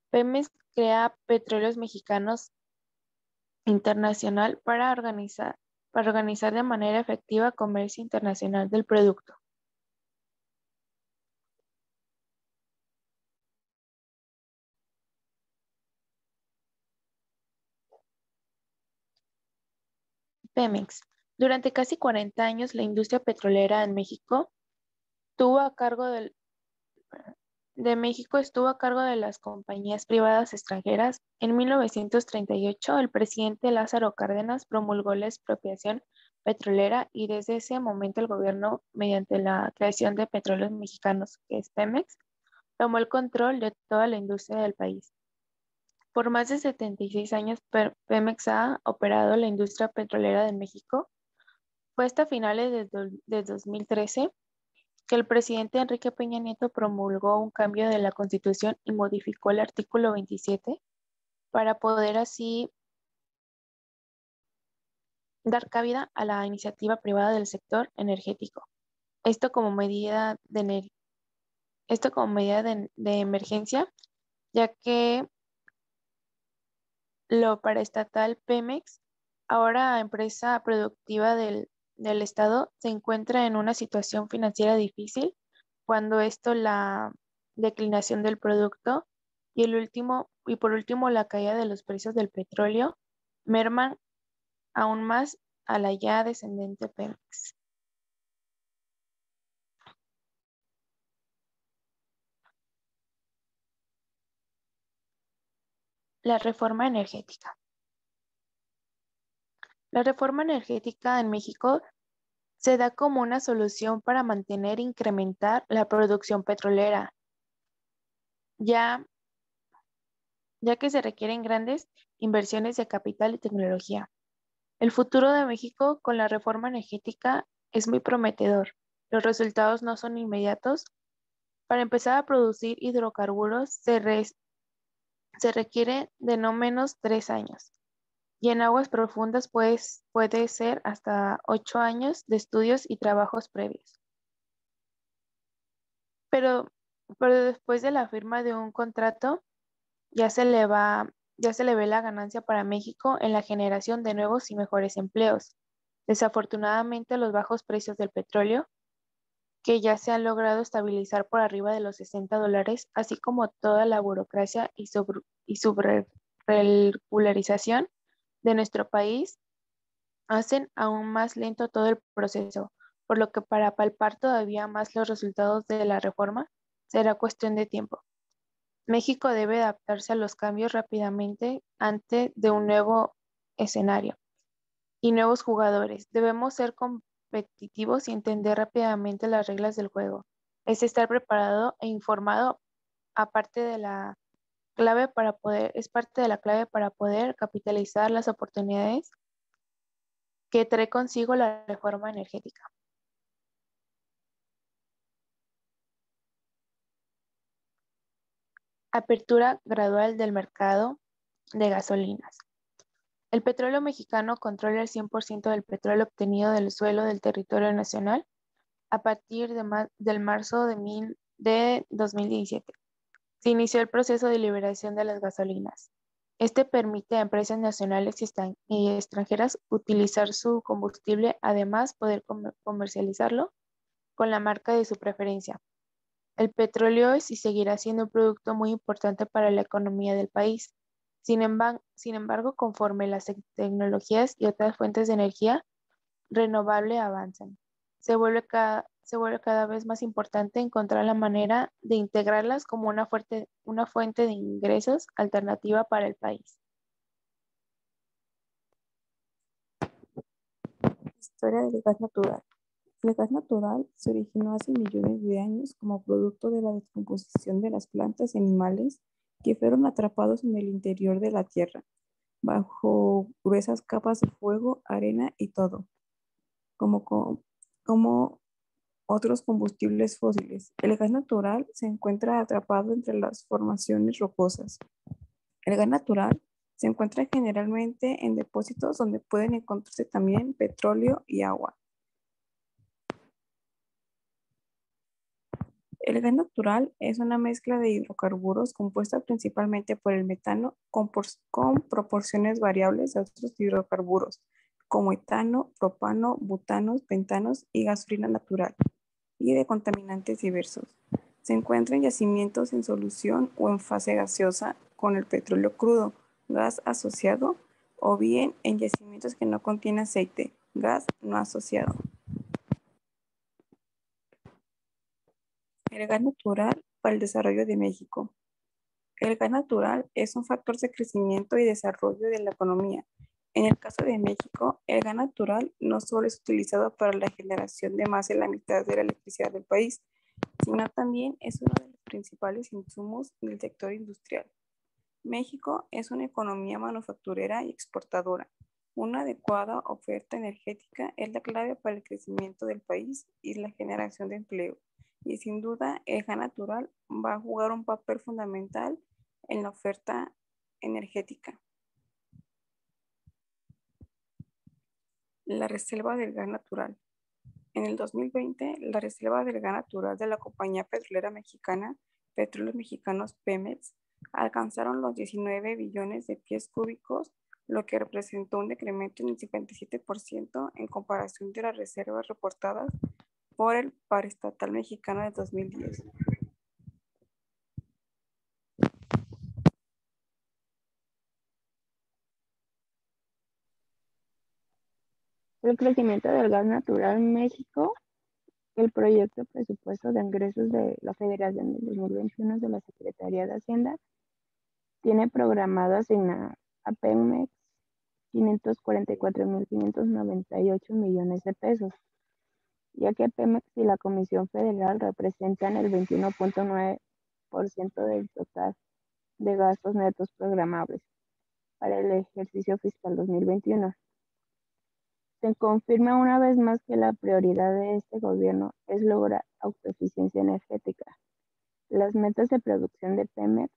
Pemex crea Petróleos Mexicanos Internacional para organizar de manera efectiva comercio internacional del producto. Pemex. Durante casi 40 años, la industria petrolera en México estuvo a cargo de las compañías privadas extranjeras. En 1938, el presidente Lázaro Cárdenas promulgó la expropiación petrolera y desde ese momento el gobierno, mediante la creación de Petróleos Mexicanos, que es Pemex, tomó el control de toda la industria del país. Por más de 76 años, Pemex ha operado la industria petrolera de México. Fue hasta finales de 2013 que el presidente Enrique Peña Nieto promulgó un cambio de la Constitución y modificó el artículo 27 para poder así dar cabida a la iniciativa privada del sector energético. Esto como medida de emergencia, ya que lo paraestatal Pemex, ahora empresa productiva del Estado, se encuentra en una situación financiera difícil cuando la declinación del producto y por último la caída de los precios del petróleo merman aún más a la ya descendente Pemex. La reforma energética. La reforma energética en México se da como una solución para mantener e incrementar la producción petrolera, ya que se requieren grandes inversiones de capital y tecnología. El futuro de México con la reforma energética es muy prometedor. Los resultados no son inmediatos. Para empezar a producir hidrocarburos se requiere de no menos 3 años. Y en aguas profundas puede ser hasta 8 años de estudios y trabajos previos. Pero después de la firma de un contrato, ya se le ve la ganancia para México en la generación de nuevos y mejores empleos. Desafortunadamente, los bajos precios del petróleo, que ya se han logrado estabilizar por arriba de los $60, así como toda la burocracia y subregularización de nuestro país, hacen aún más lento todo el proceso, por lo que para palpar todavía más los resultados de la reforma será cuestión de tiempo. México debe adaptarse a los cambios rápidamente ante de un nuevo escenario y nuevos jugadores. Debemos ser competitivos y entender rápidamente las reglas del juego. Es estar preparado e informado es parte de la clave para poder capitalizar las oportunidades que trae consigo la reforma energética. Apertura gradual del mercado de gasolinas. El petróleo mexicano controla el 100% del petróleo obtenido del suelo del territorio nacional a partir del marzo de 2017. Se inició el proceso de liberación de las gasolinas. Este permite a empresas nacionales y extranjeras utilizar su combustible, además poder comercializarlo con la marca de su preferencia. El petróleo es y seguirá siendo un producto muy importante para la economía del país. Sin embargo, conforme las tecnologías y otras fuentes de energía renovable avanzan, se vuelve cada vez más importante encontrar la manera de integrarlas como una fuente de ingresos alternativa para el país. Historia del gas natural. El gas natural se originó hace millones de años como producto de la descomposición de las plantas y animales que fueron atrapados en el interior de la tierra, bajo gruesas capas de fuego, arena y todo, como otros combustibles fósiles. El gas natural se encuentra atrapado entre las formaciones rocosas. El gas natural se encuentra generalmente en depósitos donde pueden encontrarse también petróleo y agua. El gas natural es una mezcla de hidrocarburos compuesta principalmente por el metano con proporciones variables de otros hidrocarburos, como etano, propano, butanos, pentanos y gasolina natural, y de contaminantes diversos. Se encuentra en yacimientos en solución o en fase gaseosa con el petróleo crudo, gas asociado, o bien en yacimientos que no contienen aceite, gas no asociado. El gas natural para el desarrollo de México. El gas natural es un factor de crecimiento y desarrollo de la economía. En el caso de México, el gas natural no solo es utilizado para la generación de más de la mitad de la electricidad del país, sino también es uno de los principales insumos del sector industrial. México es una economía manufacturera y exportadora. Una adecuada oferta energética es la clave para el crecimiento del país y la generación de empleo. Y sin duda, el gas natural va a jugar un papel fundamental en la oferta energética. La reserva del gas natural. En el 2020, la reserva del gas natural de la compañía petrolera mexicana, Petróleos Mexicanos Pemex, alcanzaron los 19 billones de pies cúbicos, lo que representó un decremento en el 57% en comparación de las reservas reportadas por el Paraestatal Mexicano de 2010. El crecimiento del gas natural en México. El proyecto presupuesto de ingresos de la Federación del 2021 de la Secretaría de Hacienda tiene programado asignar a Pemex 544.598 millones de pesos, ya que Pemex y la Comisión Federal representan el 21.9% del total de gastos netos programables para el ejercicio fiscal 2021. Se confirma una vez más que la prioridad de este gobierno es lograr autoeficiencia energética. Las metas de producción de Pemex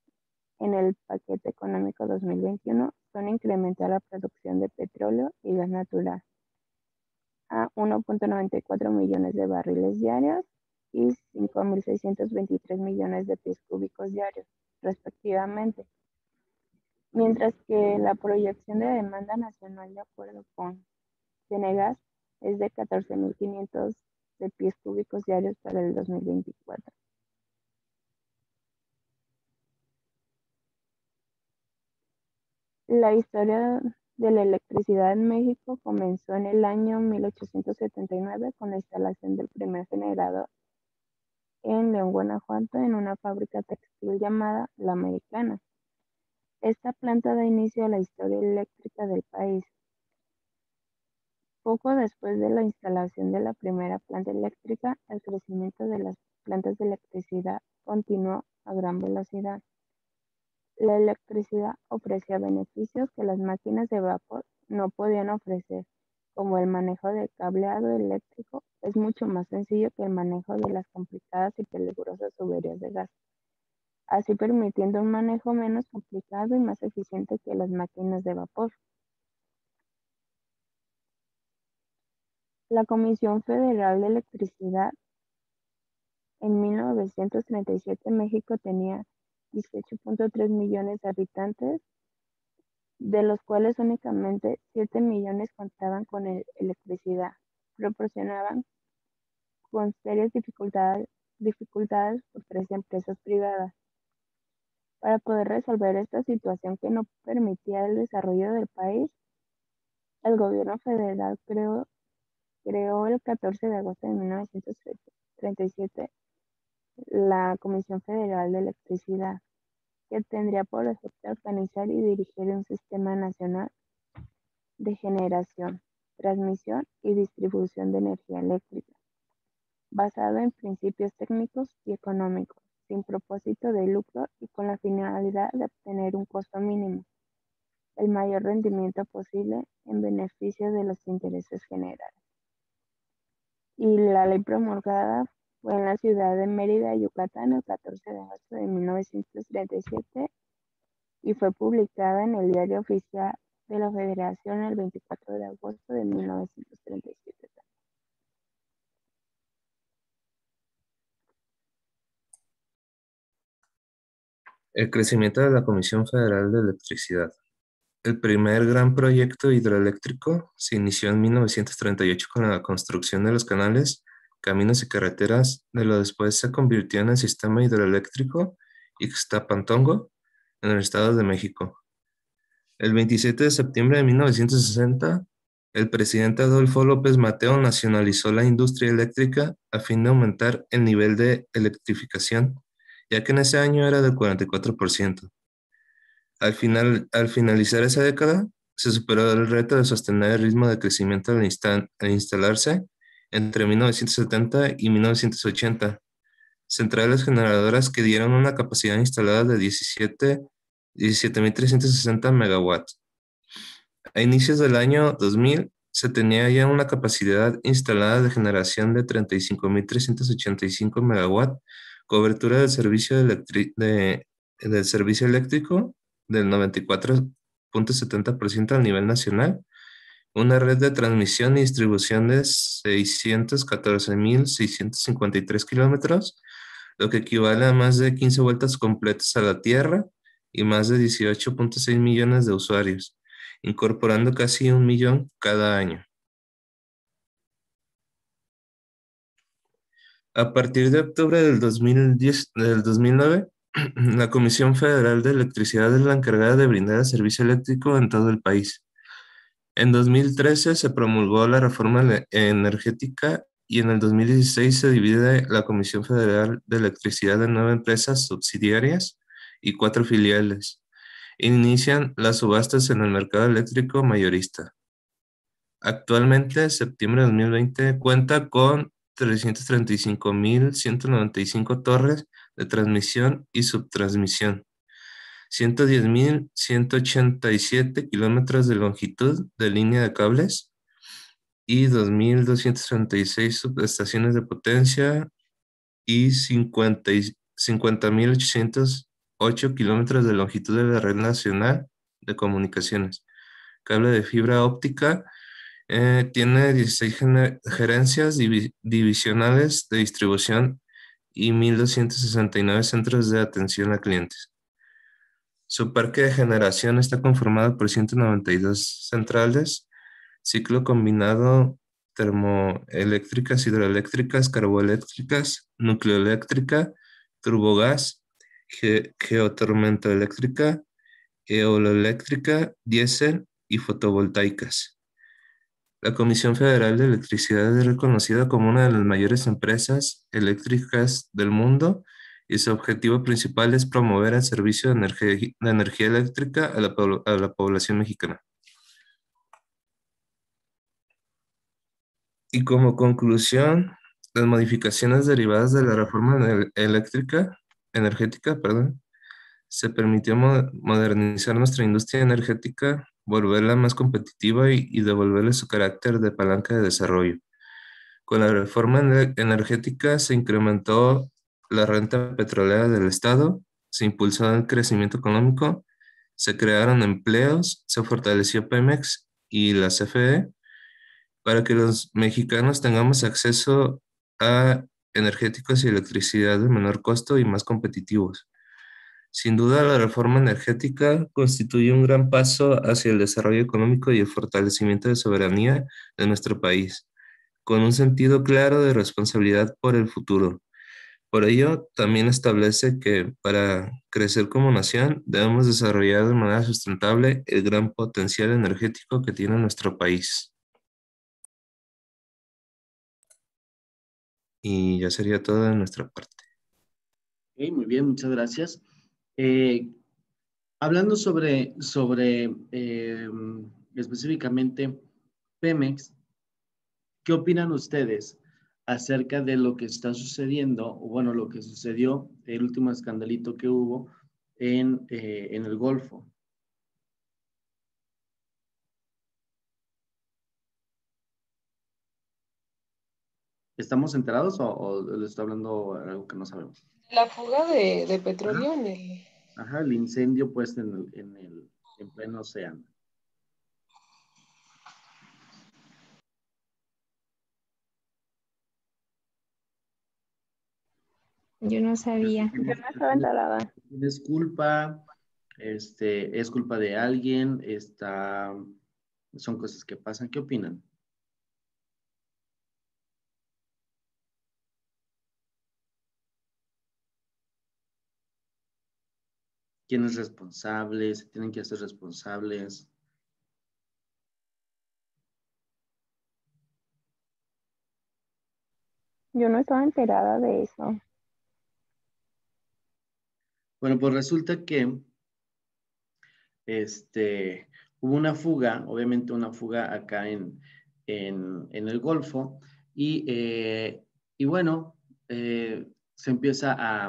en el paquete económico 2021 son incrementar la producción de petróleo y gas natural a 1.94 millones de barriles diarios y 5.623 millones de pies cúbicos diarios, respectivamente. Mientras que la proyección de demanda nacional, de acuerdo con Cenegas, es de 14.500 de pies cúbicos diarios para el 2024. La historia de la electricidad en México comenzó en el año 1879 con la instalación del primer generador en León, Guanajuato, en una fábrica textil llamada La Americana. Esta planta da inicio a la historia eléctrica del país. Poco después de la instalación de la primera planta eléctrica, el crecimiento de las plantas de electricidad continuó a gran velocidad. La electricidad ofrecía beneficios que las máquinas de vapor no podían ofrecer, como el manejo del cableado eléctrico es mucho más sencillo que el manejo de las complicadas y peligrosas tuberías de gas, así permitiendo un manejo menos complicado y más eficiente que las máquinas de vapor. La Comisión Federal de Electricidad. En 1937 México tenía 18.3 millones de habitantes, de los cuales únicamente 7 millones contaban con electricidad. Proporcionaban con serias dificultades por 3 empresas privadas. Para poder resolver esta situación que no permitía el desarrollo del país, el gobierno federal creó el 14 de agosto de 1937 la Comisión Federal de Electricidad, que tendría por efecto organizar y dirigir un sistema nacional de generación, transmisión y distribución de energía eléctrica, basado en principios técnicos y económicos, sin propósito de lucro y con la finalidad de obtener un costo mínimo, el mayor rendimiento posible en beneficio de los intereses generales. y la ley promulgada fue en la ciudad de Mérida, Yucatán, el 14 de agosto de 1937 y fue publicada en el Diario Oficial de la Federación el 24 de agosto de 1937. El crecimiento de la Comisión Federal de Electricidad. El primer gran proyecto hidroeléctrico se inició en 1938 con la construcción de los canales, caminos y carreteras, de lo después se convirtió en el sistema hidroeléctrico Ixtapantongo, en el Estado de México. El 27 de septiembre de 1960, el presidente Adolfo López Mateo nacionalizó la industria eléctrica a fin de aumentar el nivel de electrificación, ya que en ese año era del 44%. Al finalizar esa década, se superó el reto de sostener el ritmo de crecimiento al instalarse entre 1970 y 1980 centrales generadoras que dieron una capacidad instalada de 17.360 megawatts. A inicios del año 2000 se tenía ya una capacidad instalada de generación de 35.385 megawatts, cobertura del servicio del servicio eléctrico del 94.70% a nivel nacional, una red de transmisión y distribución de 614.653 kilómetros, lo que equivale a más de 15 vueltas completas a la Tierra y más de 18.6 millones de usuarios, incorporando casi 1 millón cada año. A partir de octubre del 2009, la Comisión Federal de Electricidad es la encargada de brindar el servicio eléctrico en todo el país. En 2013 se promulgó la reforma energética y en el 2016 se divide la Comisión Federal de Electricidad en 9 empresas subsidiarias y 4 filiales. Inician las subastas en el mercado eléctrico mayorista. Actualmente, septiembre de 2020, cuenta con 335.195 torres de transmisión y subtransmisión, 110.187 kilómetros de longitud de línea de cables y 2.236 subestaciones de potencia y 50.808 kilómetros de longitud de la red nacional de comunicaciones. Cable de fibra óptica tiene 16 gerencias divisionales de distribución y 1.269 centros de atención a clientes. Su parque de generación está conformado por 192 centrales, ciclo combinado, termoeléctricas, hidroeléctricas, carboeléctricas, nucleoeléctrica, turbogás, geotormentoeléctrica, eoloeléctrica, diésel y fotovoltaicas. La Comisión Federal de Electricidad es reconocida como una de las mayores empresas eléctricas del mundo y su objetivo principal es promover el servicio de energía eléctrica a la población mexicana. Y como conclusión, las modificaciones derivadas de la reforma energética, se permitió modernizar nuestra industria energética, volverla más competitiva y devolverle su carácter de palanca de desarrollo. Con la reforma energética se incrementó la renta petrolera del Estado, se impulsó el crecimiento económico, se crearon empleos, se fortaleció Pemex y la CFE para que los mexicanos tengamos acceso a energéticos y electricidad de menor costo y más competitivos. Sin duda, la reforma energética constituye un gran paso hacia el desarrollo económico y el fortalecimiento de soberanía de nuestro país, con un sentido claro de responsabilidad por el futuro. Por ello, también establece que para crecer como nación debemos desarrollar de manera sustentable el gran potencial energético que tiene nuestro país. Y ya sería todo de nuestra parte. Okay, muy bien, muchas gracias. Hablando sobre específicamente Pemex, ¿qué opinan ustedes acerca de lo que está sucediendo, o bueno, lo que sucedió, el último escandalito que hubo en el Golfo? ¿Estamos enterados o le estoy hablando de algo que no sabemos? La fuga de petróleo en el... Ajá, el incendio pues en pleno océano. Yo no sabía. Yo no estaba enterada. ¿Es culpa? ¿Es culpa de alguien? Son cosas que pasan. ¿Qué opinan? ¿Quién es responsable? ¿Se tienen que hacer responsables? Yo no estaba enterada de eso. Bueno, pues resulta que hubo una fuga, obviamente una fuga acá en el Golfo, y bueno, se empieza a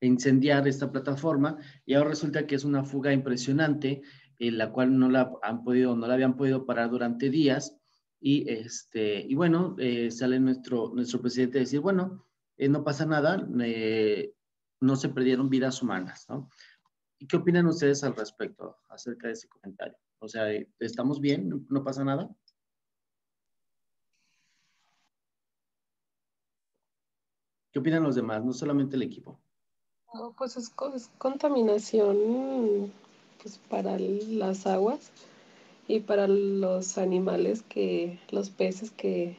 incendiar esta plataforma, y ahora resulta que es una fuga impresionante, la cual no la habían podido parar durante días, y bueno, sale nuestro presidente a decir, bueno, no pasa nada, no se perdieron vidas humanas, ¿no? ¿Y qué opinan ustedes al respecto acerca de ese comentario? O sea, ¿estamos bien? ¿No pasa nada? ¿Qué opinan los demás? No solamente el equipo. No, pues es contaminación pues, para las aguas y para los animales los peces que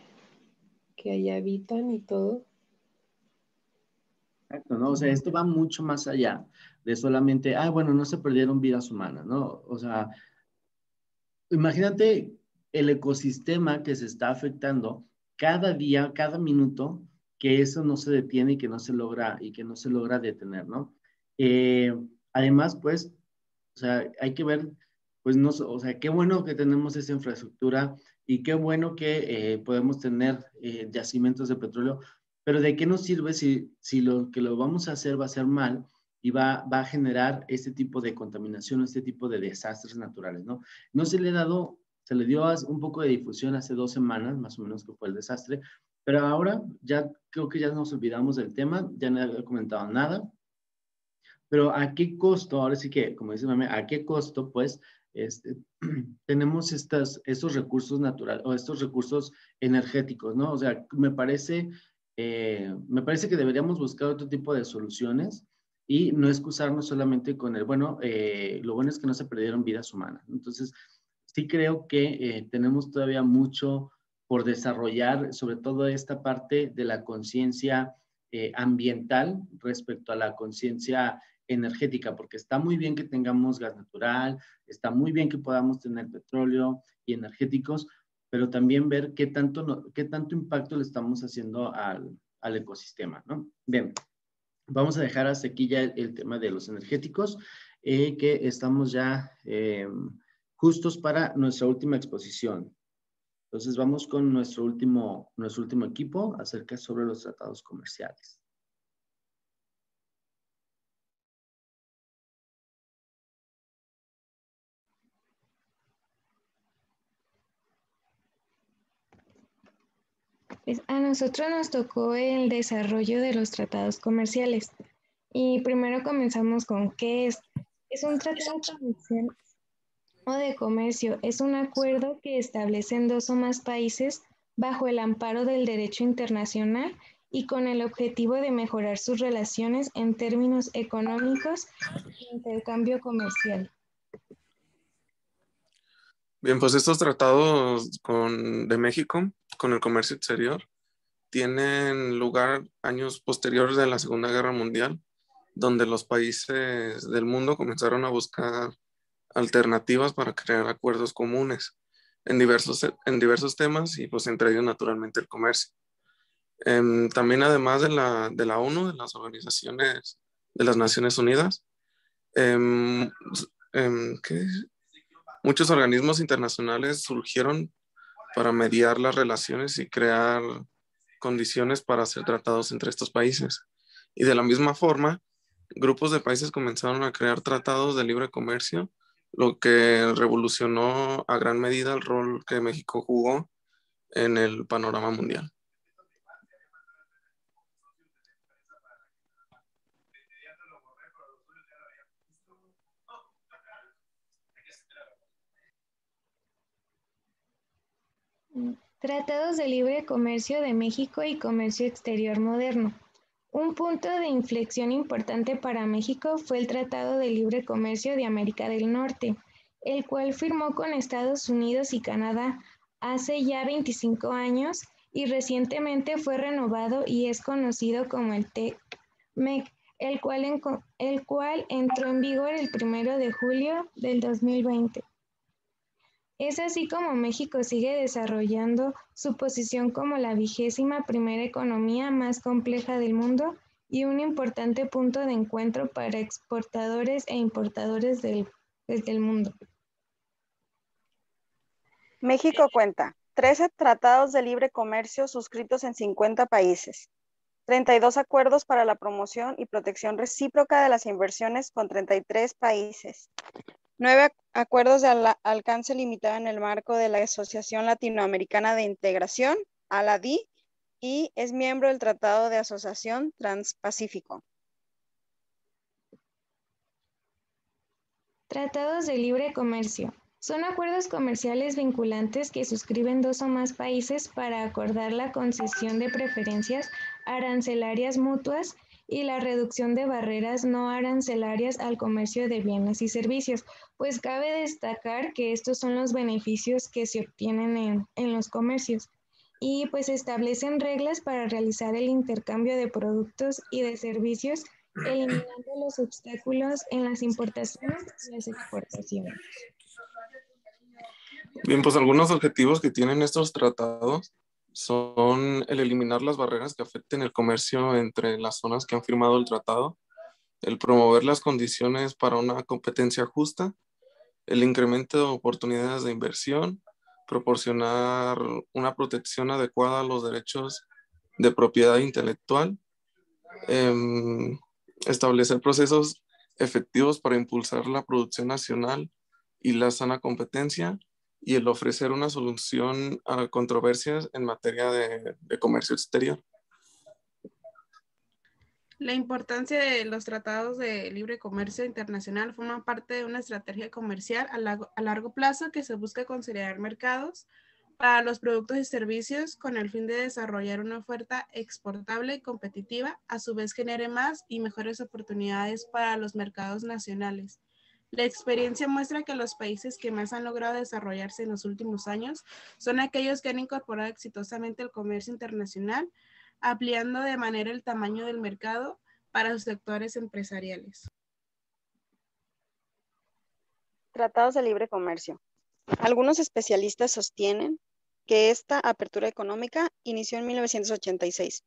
ahí habitan y todo. Exacto, ¿no? O sea, esto va mucho más allá de solamente, bueno, no se perdieron vidas humanas, ¿no? O sea, imagínate el ecosistema que se está afectando cada día, cada minuto, que eso no se detiene y que no se logra detener, ¿no? Eh, Además, pues, o sea, hay que ver, pues, no, o sea, qué bueno que tenemos esa infraestructura y qué bueno que podemos tener yacimientos de petróleo, pero ¿de qué nos sirve si lo que lo vamos a hacer va a ser mal y va a generar este tipo de contaminación, este tipo de desastres naturales, ¿no? No se le ha dado, se le dio un poco de difusión hace 2 semanas, más o menos, que fue el desastre, pero ahora ya creo que ya nos olvidamos del tema, ya no he comentado nada, pero ¿a qué costo? Ahora sí que, como dice Mame, ¿a qué costo, pues, tenemos estos recursos naturales o estos recursos energéticos, ¿no? O sea, me parece que deberíamos buscar otro tipo de soluciones y no excusarnos solamente con lo bueno es que no se perdieron vidas humanas. Entonces, sí creo que tenemos todavía mucho por desarrollar, sobre todo esta parte de la conciencia ambiental respecto a la conciencia energética, porque está muy bien que tengamos gas natural, está muy bien que podamos tener petróleo y energéticos, pero también ver qué tanto impacto le estamos haciendo al ecosistema, ¿no? Bien, vamos a dejar hasta aquí ya el tema de los energéticos, que estamos ya justos para nuestra última exposición. Entonces vamos con nuestro último equipo acerca sobre los tratados comerciales. Pues a nosotros nos tocó el desarrollo de los tratados comerciales. Y primero comenzamos con ¿qué es? Es un tratado comercial o de comercio. Es un acuerdo que establecen dos o más países bajo el amparo del derecho internacional y con el objetivo de mejorar sus relaciones en términos económicos e intercambio comercial. Bien, pues estos tratados de México con el comercio exterior tienen lugar años posteriores de la Segunda Guerra Mundial, donde los países del mundo comenzaron a buscar alternativas para crear acuerdos comunes en diversos temas y pues entre ellos naturalmente el comercio. También además de la ONU, de las organizaciones de las Naciones Unidas, muchos organismos internacionales surgieron para mediar las relaciones y crear condiciones para hacer tratados entre estos países. Y de la misma forma, grupos de países comenzaron a crear tratados de libre comercio, lo que revolucionó a gran medida el rol que México jugó en el panorama mundial. Tratados de Libre Comercio de México y Comercio Exterior Moderno. Un punto de inflexión importante para México fue el Tratado de Libre Comercio de América del Norte, el cual firmó con Estados Unidos y Canadá hace ya 25 años y recientemente fue renovado y es conocido como el TEC-MEC, el cual entró en vigor el 1 de julio del 2020. Es así como México sigue desarrollando su posición como la 21ª economía más compleja del mundo y un importante punto de encuentro para exportadores e importadores del mundo. México cuenta 13 tratados de libre comercio suscritos en 50 países, 32 acuerdos para la promoción y protección recíproca de las inversiones con 33 países, 9 acuerdos de alcance limitado en el marco de la Asociación Latinoamericana de Integración, ALADI, y es miembro del Tratado de Asociación Transpacífico. Tratados de libre comercio. Son acuerdos comerciales vinculantes que suscriben 2 o más países para acordar la concesión de preferencias arancelarias mutuas y la reducción de barreras no arancelarias al comercio de bienes y servicios, pues cabe destacar que estos son los beneficios que se obtienen en los comercios y pues establecen reglas para realizar el intercambio de productos y de servicios, eliminando los obstáculos en las importaciones y las exportaciones. Bien, pues algunos objetivos que tienen estos tratados son el eliminar las barreras que afecten el comercio entre las zonas que han firmado el tratado, el promover las condiciones para una competencia justa, el incremento de oportunidades de inversión, proporcionar una protección adecuada a los derechos de propiedad intelectual, establecer procesos efectivos para impulsar la producción nacional y la sana competencia, y el ofrecer una solución a controversias en materia de comercio exterior. La importancia de los tratados de libre comercio internacional forma parte de una estrategia comercial a largo plazo que se busca consolidar mercados para los productos y servicios con el fin de desarrollar una oferta exportable y competitiva, a su vez genere más y mejores oportunidades para los mercados nacionales. La experiencia muestra que los países que más han logrado desarrollarse en los últimos años son aquellos que han incorporado exitosamente el comercio internacional, ampliando de manera el tamaño del mercado para sus sectores empresariales. Tratados de libre comercio. Algunos especialistas sostienen que esta apertura económica inició en 1986.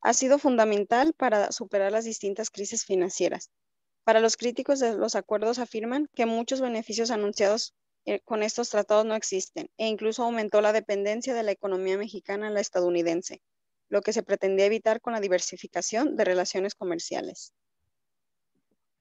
Ha sido fundamental para superar las distintas crisis financieras. Para los críticos de los acuerdos afirman que muchos beneficios anunciados con estos tratados no existen e incluso aumentó la dependencia de la economía mexicana a la estadounidense, lo que se pretendía evitar con la diversificación de relaciones comerciales.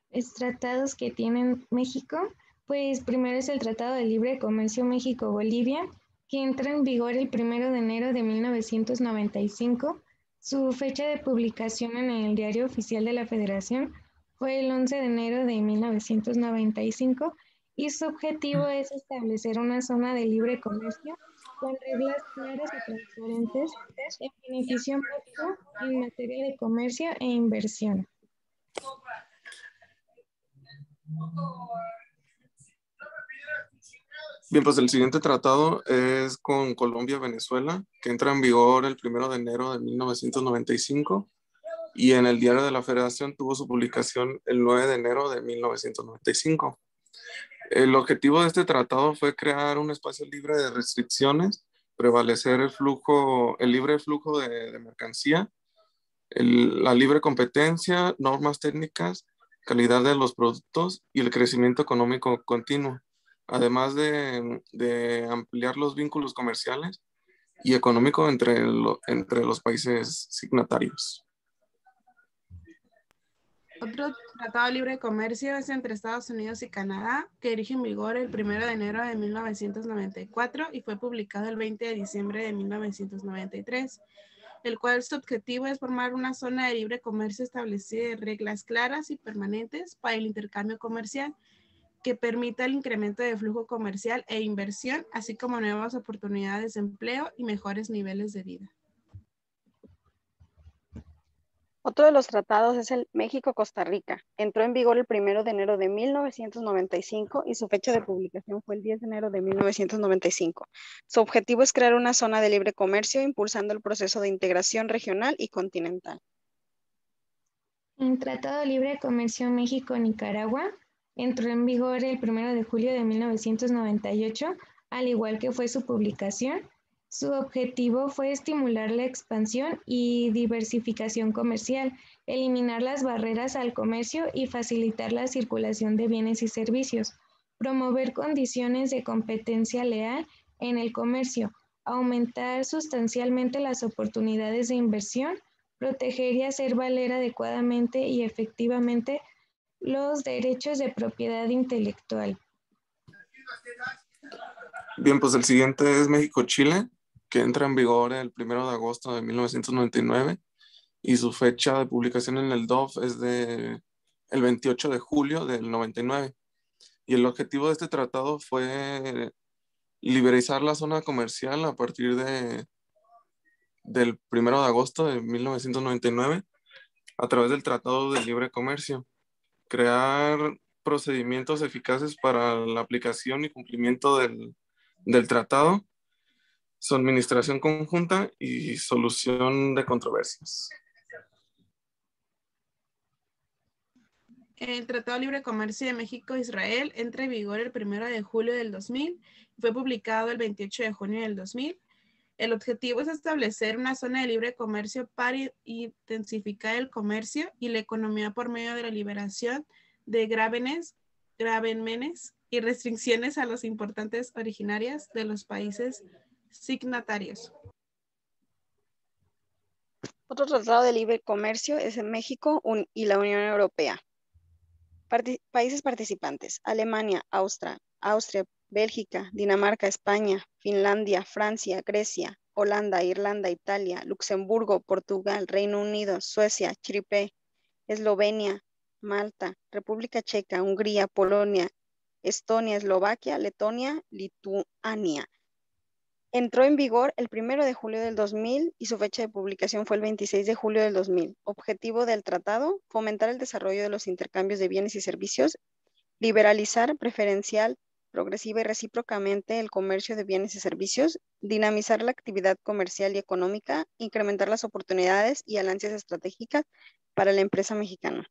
Los tratados que tiene México, pues primero es el Tratado de Libre Comercio México-Bolivia, que entra en vigor el 1 de enero de 1995. Su fecha de publicación en el Diario Oficial de la Federación fue el 11 de enero de 1995 y su objetivo es establecer una zona de libre comercio con reglas claras y transparentes en beneficio mutuo en materia de comercio e inversión. Bien, pues el siguiente tratado es con Colombia-Venezuela, que entra en vigor el 1 de enero de 1995 y en el Diario de la Federación tuvo su publicación el 9 de enero de 1995. El objetivo de este tratado fue crear un espacio libre de restricciones, prevalecer el libre flujo de mercancía, la libre competencia, normas técnicas, calidad de los productos y el crecimiento económico continuo, además de ampliar los vínculos comerciales y económicos entre los países signatarios. Otro tratado de libre comercio es entre Estados Unidos y Canadá, que rige en vigor el 1 de enero de 1994 y fue publicado el 20 de diciembre de 1993, el cual su objetivo es formar una zona de libre comercio establecida de reglas claras y permanentes para el intercambio comercial, que permita el incremento de flujo comercial e inversión, así como nuevas oportunidades de empleo y mejores niveles de vida. Otro de los tratados es el México-Costa Rica. Entró en vigor el 1 de enero de 1995 y su fecha de publicación fue el 10 de enero de 1995. Su objetivo es crear una zona de libre comercio, impulsando el proceso de integración regional y continental. El Tratado de Libre Comercio México-Nicaragua entró en vigor el 1 de julio de 1998, al igual que fue su publicación. Su objetivo fue estimular la expansión y diversificación comercial, eliminar las barreras al comercio y facilitar la circulación de bienes y servicios, promover condiciones de competencia leal en el comercio, aumentar sustancialmente las oportunidades de inversión, proteger y hacer valer adecuadamente y efectivamente los derechos de propiedad intelectual. Bien, pues el siguiente es México-Chile, que entra en vigor el 1 de agosto de 1999 y su fecha de publicación en el DOF es el 28 de julio del 99. Y el objetivo de este tratado fue liberalizar la zona comercial a partir del 1 de agosto de 1999 a través del Tratado de Libre Comercio, crear procedimientos eficaces para la aplicación y cumplimiento del tratado, su administración conjunta y solución de controversias. El Tratado de Libre Comercio de México-Israel entra en vigor el 1 de julio del 2000 y fue publicado el 28 de junio del 2000. El objetivo es establecer una zona de libre comercio para intensificar el comercio y la economía por medio de la liberación de gravámenes y restricciones a los importantes originarias de los países signatarios. Otro tratado de libre comercio es en México y la Unión Europea. Países participantes: Alemania, Austria, Bélgica, Dinamarca, España, Finlandia, Francia, Grecia, Holanda, Irlanda, Italia, Luxemburgo, Portugal, Reino Unido, Suecia, Chipre, Eslovenia, Malta, República Checa, Hungría, Polonia, Estonia, Eslovaquia, Letonia, Lituania. Entró en vigor el 1 de julio del 2000 y su fecha de publicación fue el 26 de julio del 2000. Objetivo del tratado: fomentar el desarrollo de los intercambios de bienes y servicios, liberalizar preferencial, progresiva y recíprocamente el comercio de bienes y servicios, dinamizar la actividad comercial y económica, incrementar las oportunidades y alianzas estratégicas para la empresa mexicana.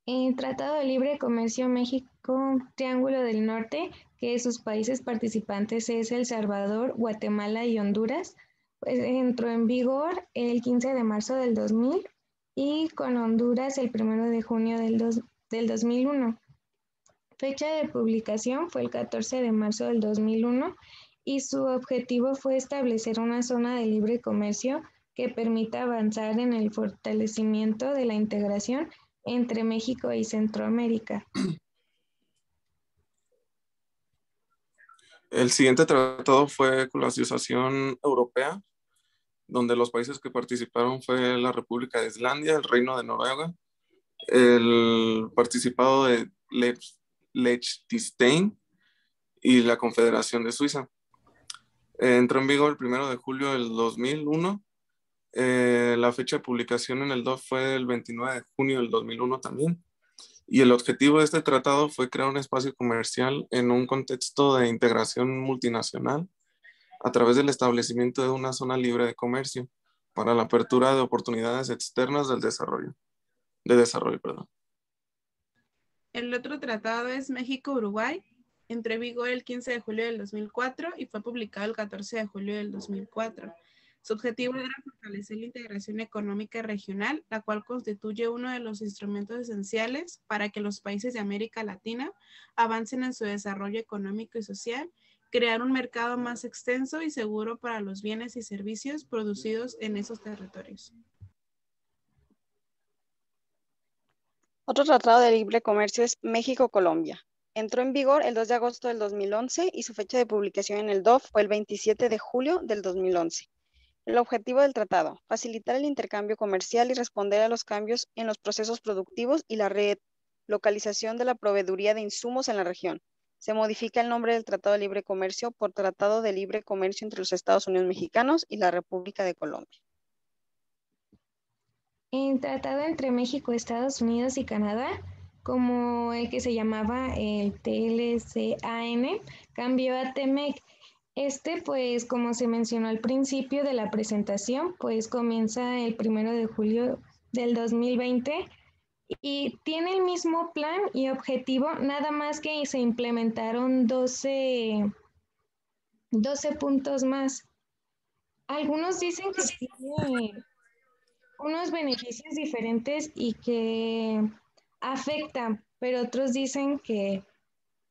El Tratado de Libre Comercio México-Triángulo del Norte, que sus países participantes es El Salvador, Guatemala y Honduras, pues entró en vigor el 15 de marzo del 2000 y con Honduras el 1 de junio del 2001. Fecha de publicación fue el 14 de marzo del 2001 y su objetivo fue establecer una zona de libre comercio que permita avanzar en el fortalecimiento de la integración entre México y Centroamérica. El siguiente tratado fue con la Asociación Europea, donde los países que participaron fue la República de Islandia, el Reino de Noruega, el participado de Liechtenstein y la Confederación de Suiza. Entró en vigor el 1 de julio del 2001. La fecha de publicación en el DOF fue el 29 de junio del 2001 también. Y el objetivo de este tratado fue crear un espacio comercial en un contexto de integración multinacional a través del establecimiento de una zona libre de comercio para la apertura de oportunidades externas del desarrollo. El otro tratado es México-Uruguay. Entró en vigor el 15 de julio del 2004 y fue publicado el 14 de julio del 2004. Su objetivo era fortalecer la integración económica regional, la cual constituye uno de los instrumentos esenciales para que los países de América Latina avancen en su desarrollo económico y social, crear un mercado más extenso y seguro para los bienes y servicios producidos en esos territorios. Otro tratado de libre comercio es México-Colombia. Entró en vigor el 2 de agosto del 2011 y su fecha de publicación en el DOF fue el 27 de julio del 2011. El objetivo del tratado: facilitar el intercambio comercial y responder a los cambios en los procesos productivos y la localización de la proveeduría de insumos en la región. Se modifica el nombre del Tratado de Libre Comercio por Tratado de Libre Comercio entre los Estados Unidos Mexicanos y la República de Colombia. El tratado entre México, Estados Unidos y Canadá, como el que se llamaba el TLCAN, cambió a TEMEC. Pues, como se mencionó al principio de la presentación, pues comienza el 1 de julio del 2020 y tiene el mismo plan y objetivo, nada más que se implementaron 12 puntos más. Algunos dicen que tiene unos beneficios diferentes y que afectan, pero otros dicen que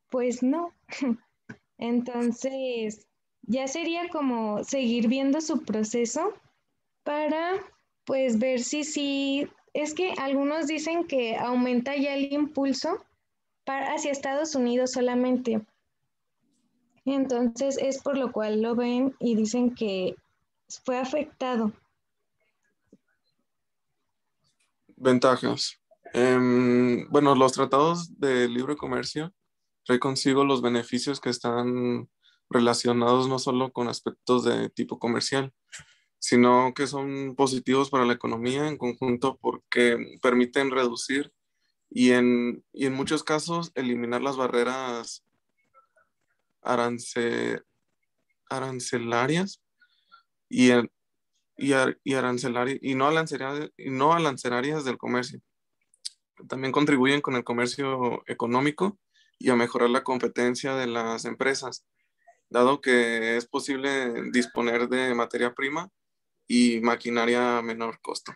pues no. Entonces, ya sería como seguir viendo su proceso para pues ver si es que algunos dicen que aumenta ya el impulso hacia Estados Unidos solamente. Entonces es por lo cual lo ven y dicen que fue afectado. Ventajas. Bueno, los tratados de libre comercio traen consigo los beneficios que están relacionados no solo con aspectos de tipo comercial, sino que son positivos para la economía en conjunto porque permiten reducir y en muchos casos eliminar las barreras arancelarias y no arancelarias del comercio. También contribuyen con el comercio económico y a mejorar la competencia de las empresas, dado que es posible disponer de materia prima y maquinaria a menor costo.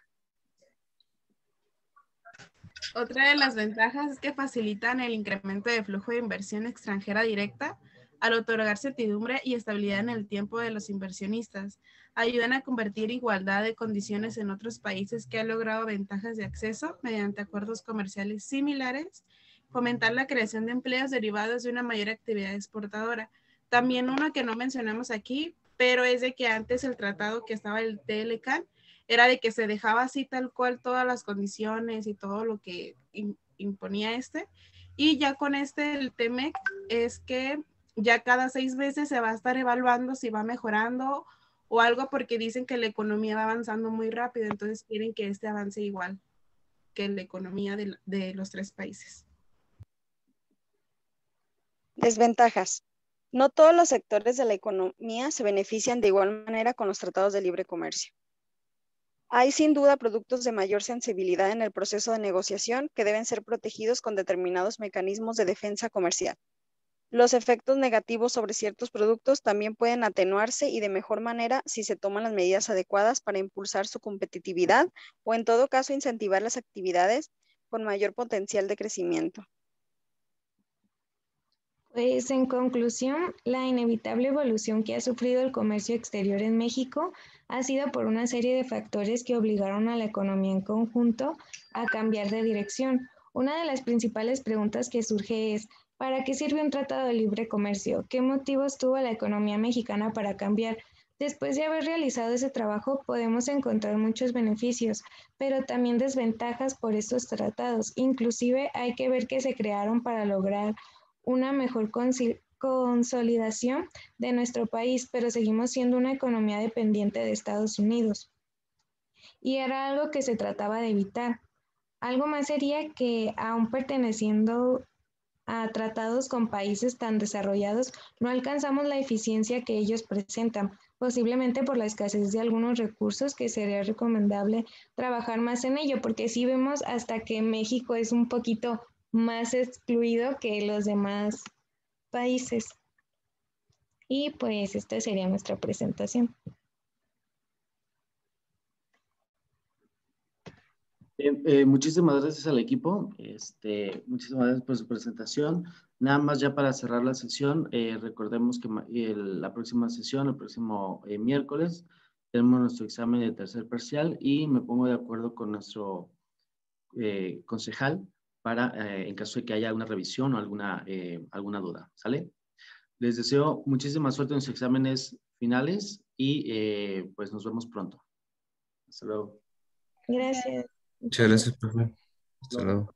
Otra de las ventajas es que facilitan el incremento de flujo de inversión extranjera directa al otorgar certidumbre y estabilidad en el tiempo de los inversionistas. Ayudan a convertir igualdad de condiciones en otros países que han logrado ventajas de acceso mediante acuerdos comerciales similares, fomentar la creación de empleos derivados de una mayor actividad exportadora. También uno que no mencionamos aquí, pero es de que antes el tratado que estaba el TLCAN era de que se dejaba así tal cual todas las condiciones y todo lo que imponía y ya con el TEMEC es que ya cada 6 meses se va a estar evaluando si va mejorando o algo, porque dicen que la economía va avanzando muy rápido, entonces quieren que avance igual que la economía de los 3 países. Desventajas. No todos los sectores de la economía se benefician de igual manera con los tratados de libre comercio. Hay sin duda productos de mayor sensibilidad en el proceso de negociación que deben ser protegidos con determinados mecanismos de defensa comercial. Los efectos negativos sobre ciertos productos también pueden atenuarse y de mejor manera si se toman las medidas adecuadas para impulsar su competitividad o en todo caso incentivar las actividades con mayor potencial de crecimiento. Pues en conclusión, la inevitable evolución que ha sufrido el comercio exterior en México ha sido por una serie de factores que obligaron a la economía en conjunto a cambiar de dirección. Una de las principales preguntas que surge es, ¿para qué sirve un tratado de libre comercio? ¿Qué motivos tuvo la economía mexicana para cambiar? Después de haber realizado ese trabajo, podemos encontrar muchos beneficios, pero también desventajas por estos tratados. Inclusive hay que ver que se crearon para lograr una mejor consolidación de nuestro país, pero seguimos siendo una economía dependiente de Estados Unidos. Y era algo que se trataba de evitar. Algo más sería que, aún perteneciendo a tratados con países tan desarrollados, no alcanzamos la eficiencia que ellos presentan, posiblemente por la escasez de algunos recursos, que sería recomendable trabajar más en ello, porque sí vemos hasta que México es un poquito más excluido que los demás países. Y pues esta sería nuestra presentación. Muchísimas gracias al equipo. Muchísimas gracias por su presentación. Nada más ya para cerrar la sesión, recordemos que la próxima sesión, el próximo miércoles, tenemos nuestro examen de tercer parcial y me pongo de acuerdo con nuestro concejal para, en caso de que haya alguna revisión o alguna duda. ¿Sale? Les deseo muchísima suerte en sus exámenes finales y pues nos vemos pronto. Hasta luego. Gracias. Muchas gracias, profe. Hasta luego.